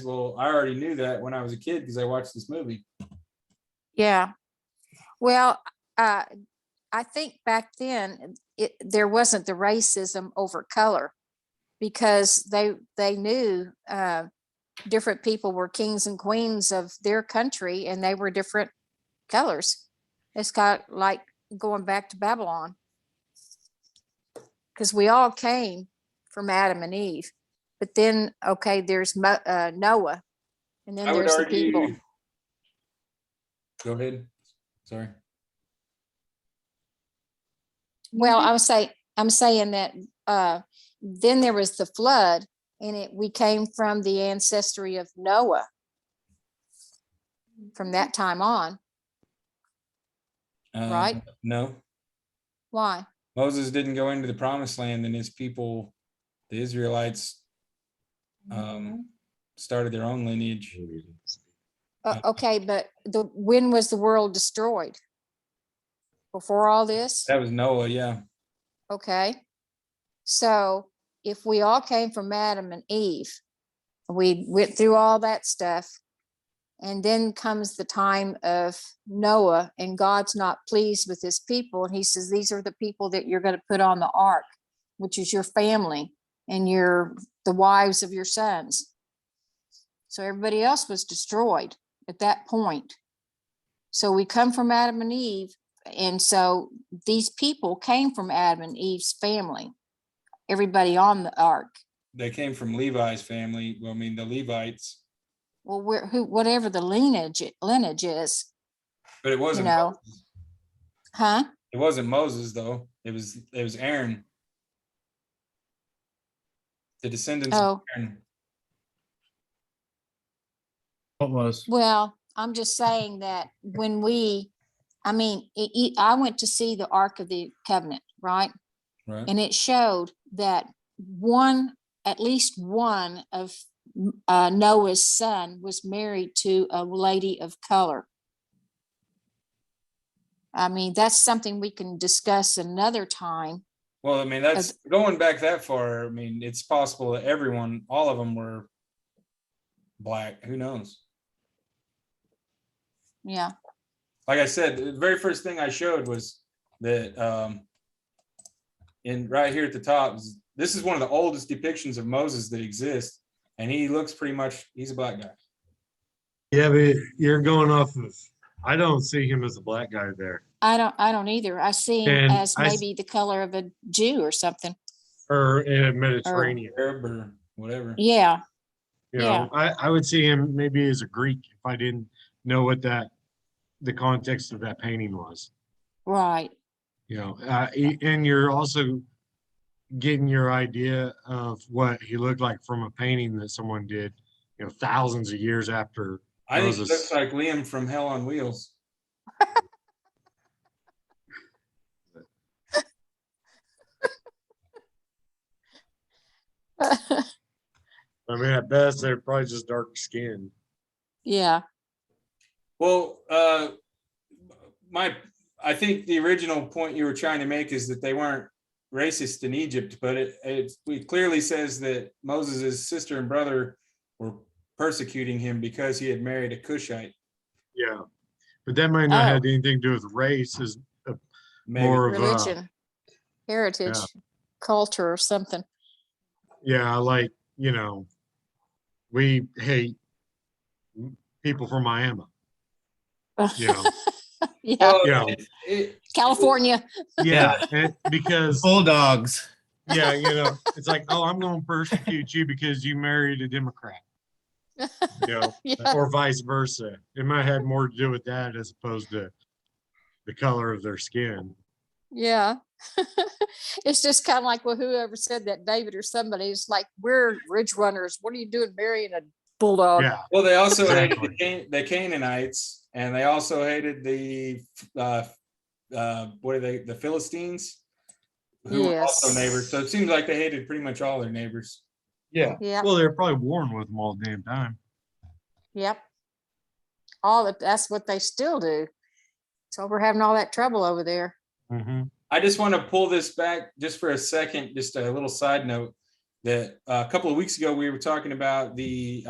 well, I already knew that when I was a kid because I watched this movie. Yeah. Well, I think back then there wasn't the racism over color, because they knew different people were kings and queens of their country, and they were different colors. It's kind of like going back to Babylon, because we all came from Adam and Eve. But then, okay, there's Noah, and then there's the people. Go ahead. Sorry. Well, I'm saying that then there was the flood, and we came from the ancestry of Noah from that time on. Right? No. Why? Moses didn't go into the promised land, and his people, the Israelites, started their own lineage. Okay, but when was the world destroyed? Before all this? That was Noah, yeah. Okay. So if we all came from Adam and Eve, we went through all that stuff, and then comes the time of Noah, and God's not pleased with his people, and he says, these are the people that you're going to put on the ark, which is your family and the wives of your sons. So everybody else was destroyed at that point. So we come from Adam and Eve, and so these people came from Adam and Eve's family, everybody on the ark. They came from Levi's family. Well, I mean, the Levites. Well, whatever the lineage is. But it wasn't Moses. Huh? It wasn't Moses, though. It was Aaron. The descendants of Aaron. What was? Well, I'm just saying that when I went to see the Ark of the Covenant, right? Right. And it showed that at least one of Noah's son was married to a lady of color. I mean, that's something we can discuss another time. Well, I mean, that's going back that far. I mean, it's possible that all of them were black. Who knows? Yeah. Like I said, the very first thing I showed was that in right here at the top, this is one of the oldest depictions of Moses that exists, and he looks he's a black guy. Yeah, but you're going off of, I don't see him as a black guy there. I don't either. I see him And as maybe the color of a Jew or something. Or in a Mediterranean. Arab or whatever. Yeah. You know, I would see him maybe as a Greek if I didn't know what the context of that painting was. Right. You know, and you're also getting your idea of what he looked like from a painting that someone did, you know, thousands of years after. I think he Moses. looks like Liam from Hell on Wheels. I mean, at best, they're probably just dark skinned. Yeah. Well, I think the original point you were trying to make is that they weren't racist in Egypt, but it clearly says that Moses' sister and brother were persecuting him because he had married a Cushite. Yeah, but that might not have anything to do with race. Is more of religion, heritage, culture, or something. Yeah, like, you know, we hate people from Miami. You know. Yeah. Well, You know, California. Yeah, because Bulldogs. Yeah, you know, it's like, oh, I'm going to persecute you because you married a Democrat. You know, or vice versa. It might have more to do with that as opposed to the color of their skin. Yeah. It's just kind of like, well, whoever said that, David or somebody, is like, we're ridge runners. What are you doing marrying a bulldog? Yeah. Well, they also hated the Canaanites, and they also hated the what are they? The Philistines, who were also neighbors. So it seems like they hated pretty much all their neighbors. Yeah. Yeah. Well, they're probably warring with them all the damn time. Yep. That's what they still do. So we're having all that trouble over there. Mm-hmm. I just want to pull this back just for a second, just a little side note that a couple of weeks ago we were talking about the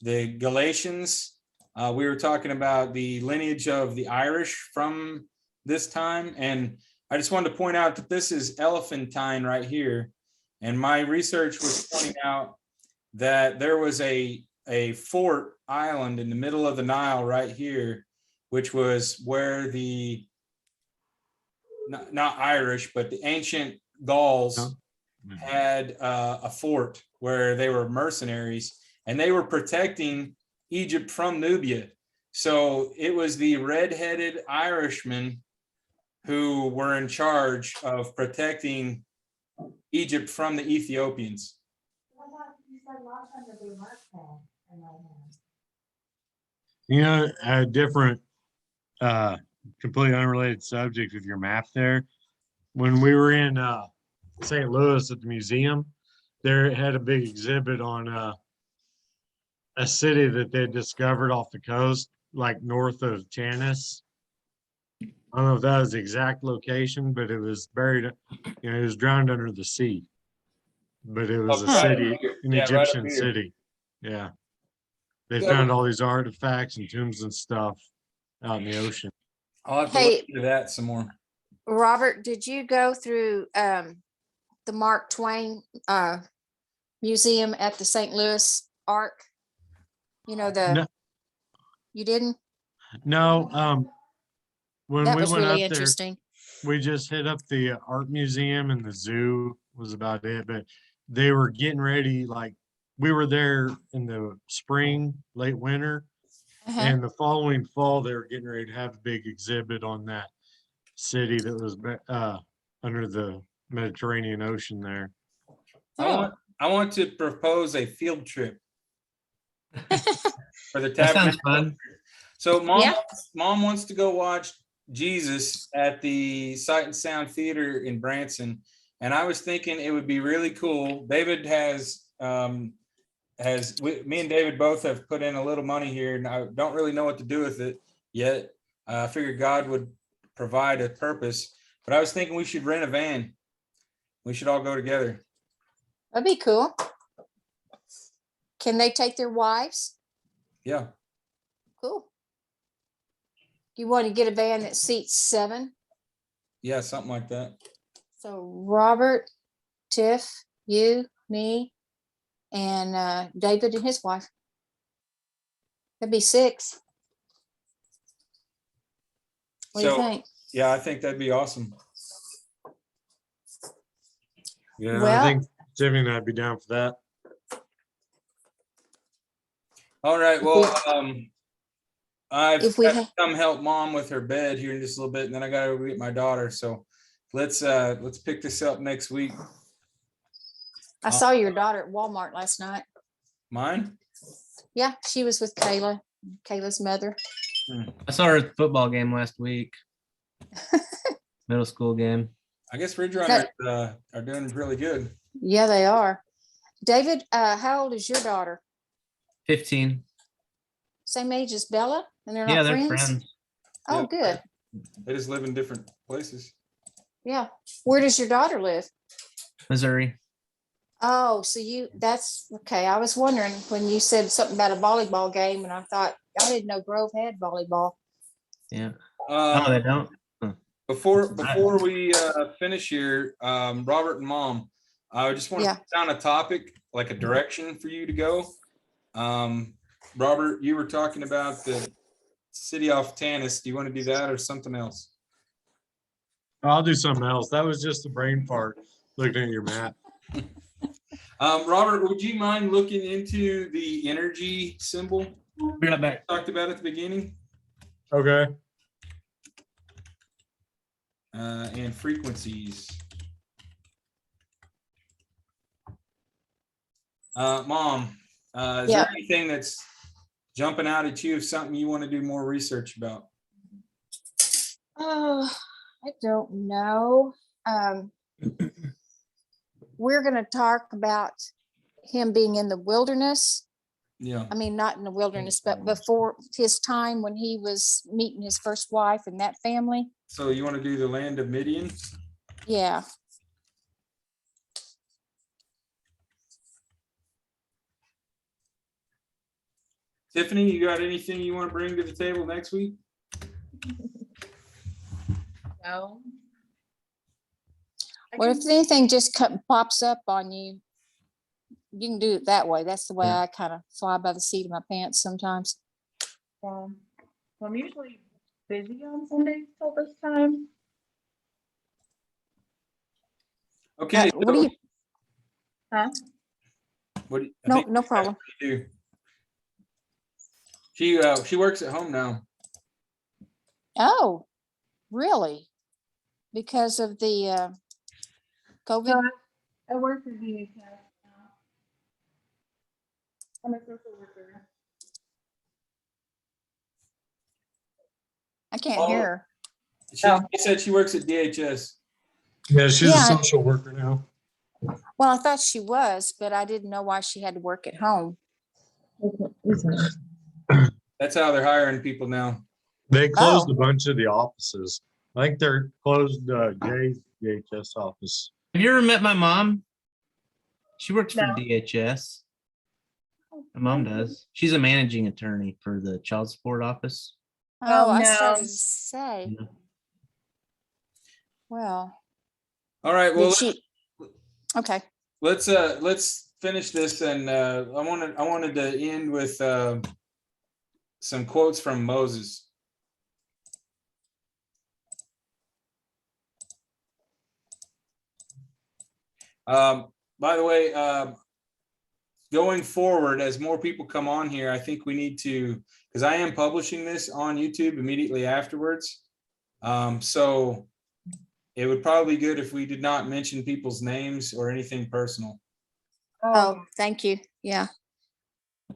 Galatians. We were talking about the lineage of the Irish from this time, and I just wanted to point out that this is Elephantine right here, and my research was pointing out that there was a fort island in the middle of the Nile right here, which was where the not Irish, but the ancient Gauls had a fort where they were mercenaries, and they were protecting Egypt from Nubia. So it was the red-headed Irishmen who were in charge of protecting Egypt from the Ethiopians. You know, a different, completely unrelated subject with your map there. When we were in St. Louis at the museum, there had a big exhibit on a city that they discovered off the coast, like north of Tanis. I don't know if that was the exact location, but it was buried, you know, it was drowned under the sea. But it was a city, an Egyptian city. Yeah. They found all these artifacts and tombs and stuff out in the ocean. I'll have to look into that some more. Robert, did you go through the Mark Twain museum at the St. Louis Ark? You know, you didn't? No, when that we was went really up there, interesting. we just hit up the art museum and the zoo was about it, but they were getting ready, like we were there in the spring, late winter, and the following fall they were getting ready to have a big exhibit on that city that was under the Mediterranean Ocean there. I want to propose a field trip. for the That sounds Tabernacle. fun. So Yeah. mom wants to go watch Jesus at the Sight and Sound Theater in Branson. And I was thinking it would be really cool. David me and David both have put in a little money here, and I don't really know what to do with it yet. I figured God would provide a purpose, but I was thinking we should rent a van. We should all go together. That'd be cool. Can they take their wives? Yeah. Cool. You want to get a van that seats 7? Yeah, something like that. So Robert, Tiff, you, me, and David and his wife. That'd be 6. What do you think? Yeah, I think that'd be awesome. Yeah, Well- I think Jimmy and I'd be down for that. All right. Well, I've If we got to ha- come help mom with her bed here in just a little bit, and then I got to go get my daughter. So let's pick this up next week. I saw your daughter at Walmart last night. Mine? Yeah, she was with Kayla's mother. I saw her at the football game last week. Middle school game. I guess Ridge Runners are doing really good. Yeah, they are. David, how old is your daughter? 15. Same age as Bella? And they're Yeah, not they're friends? friends. Oh, Yeah. good. They just live in different places. Yeah. Where does your daughter live? Missouri. Oh, so that's okay. I was wondering when you said something about a volleyball game, and I thought, I didn't know Grove had volleyball. Yeah. Oh, they don't? Before we finish here, Robert and Mom, I just want to put down a topic, like a direction for you to go. Robert, you were talking about the city off Tanis. Do you want to do that or something else? I'll do something else. That was just the brain fart looking at your map. Robert, would you mind looking into the energy symbol Be right back. we talked about at the beginning? Okay. And frequencies. Mom, is there anything that's jumping out at you of something you want to do more research about? Oh, I don't know. We're going to talk about him being in the wilderness. Yeah. I mean, not in the wilderness, but before his time when he was meeting his first wife and that family. So you want to do the land of Midian? Yeah. Tiffany, you got anything you want to bring to the table next week? No. Well, if anything just pops up on you, you can do it that way. That's the way I kind of fly by the seat of my pants sometimes. Well, I'm usually busy on Sundays till this time. Okay. What do you? Huh? What? I No, think no that's problem. what you do. She works at home now. Oh, really? Because of the COVID? I work for DHS now. I'm a social worker. I can't hear her. She said she works at DHS. Yeah, she's Yeah. a social worker now. Well, I thought she was, but I didn't know why she had to work at home. That's how they're hiring people now. They closed Oh. a bunch of the offices. I think they're closed Jay's DHS office. Have you ever met my mom? She works for No. DHS. My mom does. She's a managing attorney for the child support office. Oh, I no. started to say, Yeah. well, All right. Well, did she? Okay. let's finish this, and I wanted to end with some quotes from Moses. By the way, going forward, as more people come on here, I think we need to, because I am publishing this on YouTube immediately afterwards. So it would probably be good if we did not mention people's names or anything personal. Oh, thank you. Yeah.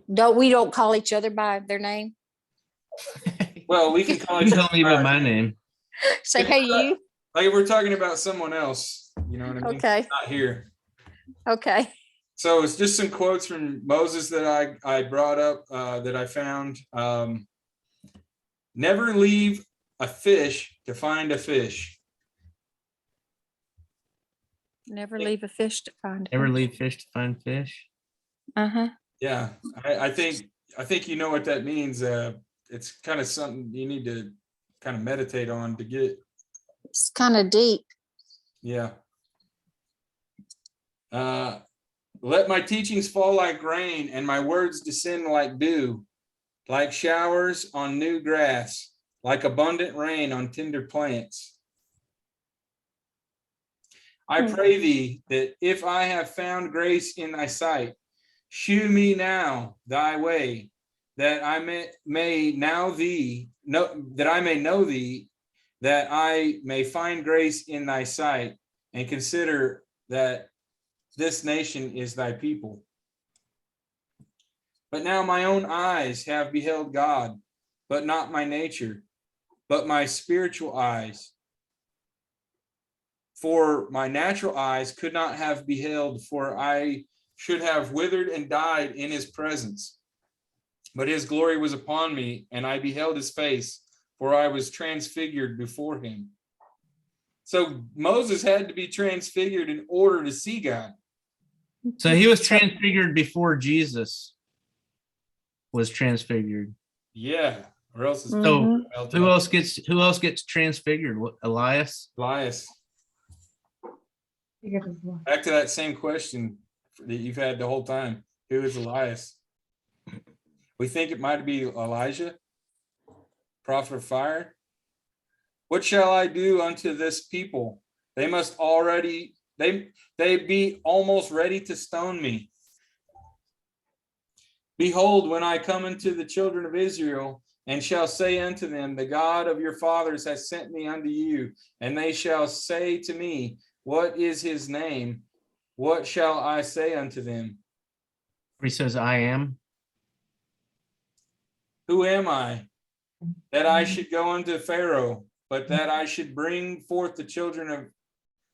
We don't call each other by their name? Well, we can call You each can other call me by my name. Say, hey, you. like if we're talking about someone else, you know what I mean? Okay. Not here. Okay. So it's just some quotes from Moses that I brought up that I found. Never leave a fish to find a fish. Never leave a fish to find. Never leave fish to find fish. Uh-huh. Yeah, I think you know what that means. It's kind of something you need to kind of meditate on to get. It's kind of deep. Yeah. Let my teachings fall like rain and my words descend like dew, like showers on new grass, like abundant rain on tender plants. I pray thee that if I have found grace in thy sight, shew me now thy way, that I may know thee, that I may find grace in thy sight, and consider that this nation is thy people. But now my own eyes have beheld God, but not my nature, but my spiritual eyes. For my natural eyes could not have beheld, for I should have withered and died in his presence. But his glory was upon me, and I beheld his face, for I was transfigured before him. So Moses had to be transfigured in order to see God. So he was transfigured before Jesus was transfigured. Yeah, or else it's So melted who up. else gets transfigured? What, Elias? Elias. Back to that same question that you've had the whole time. Who is Elias? We think it might be Elijah, prophet of fire. What shall I do unto this people? They must already, they be almost ready to stone me. Behold, when I come unto the children of Israel, and shall say unto them, the God of your fathers has sent me unto you, and they shall say to me, what is his name? What shall I say unto them? He says, I am. Who am I, that I should go unto Pharaoh, but that I should bring forth the children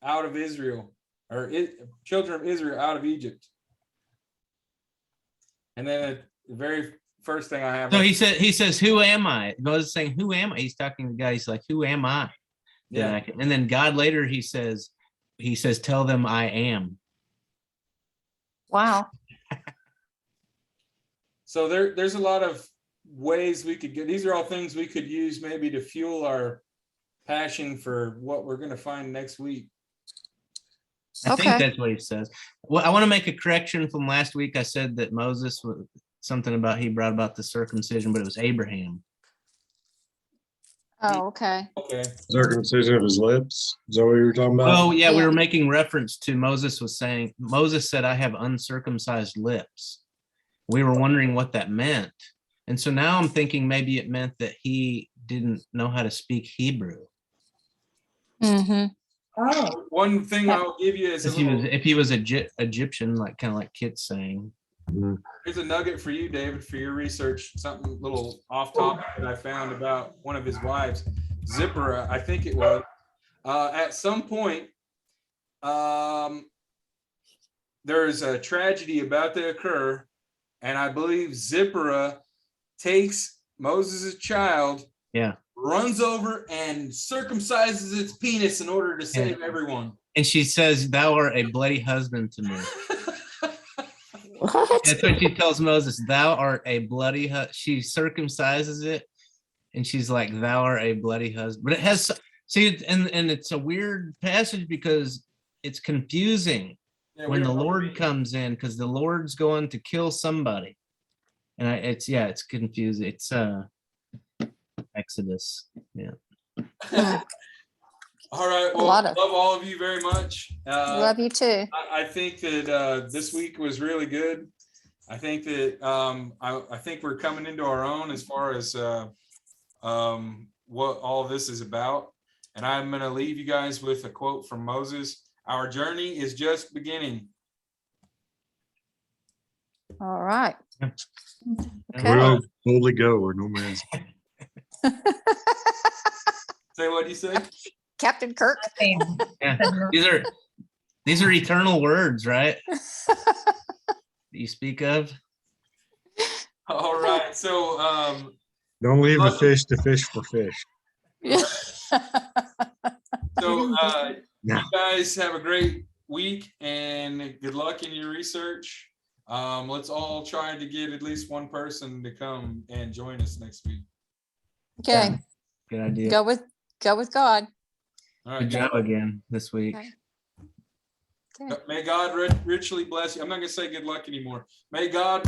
out of Israel, or children of Israel out of Egypt? And then the very first thing I have. So he says, who am I? Moses saying, who am I? He's talking to the guy. He's like, who am I? Yeah. And then God later, he says, tell them I am. Wow. So there's a lot of ways we could get. These are all things we could use maybe to fuel our passion for what we're going to find next week. I think that's what he says. Well, I want to make a correction from last week. I said that Moses was something about, he brought about the circumcision, but it was Abraham. Oh, okay. Okay. Circumcision of his lips. Is that what you were talking about? Oh, yeah, we Yeah. were making reference to Moses said, I have uncircumcised lips. We were wondering what that meant. And so now I'm thinking maybe it meant that he didn't know how to speak Hebrew. Mm-hmm. Oh, One thing I'll give you is If he was Egyptian, like kind of like Kit's saying. here's a nugget for you, David, for your research. Something little off topic that I found about one of his wives, Zipporah, I think it was. At some point, there's a tragedy about to occur, and I believe Zipporah takes Moses' child, runs over and circumcises its penis in order to save everyone. And she says, thou art a bloody husband to me. What? That's what she tells Moses, thou art a bloody she circumcises it, and she's like, thou art a bloody husband. But it has, and it's a weird passage because it's confusing when the Lord comes in, because the Lord's going to kill somebody. And it's confusing. It's Exodus. Yeah. All right. Well, love all of you very much. Love you too. I think that this week was really good. I think that I think we're coming into our own as far as what all this is about. And I'm going to leave you guys with a quote from Moses. Our journey is just beginning. All right. Okay. We'll boldly go where no man's. Say what you say? Captain Kirk. Yeah. These are eternal words, right? That you speak of. All right. So Don't leave a fish to fish for fish. Yeah. so Yeah. you guys have a great week and good luck in your research. Let's all try to get at least one person to come and join us next week. Okay, Good idea. go with God. All right. Good job again this week. Okay. Okay. May God richly bless you. I'm not going to say good luck anymore. May God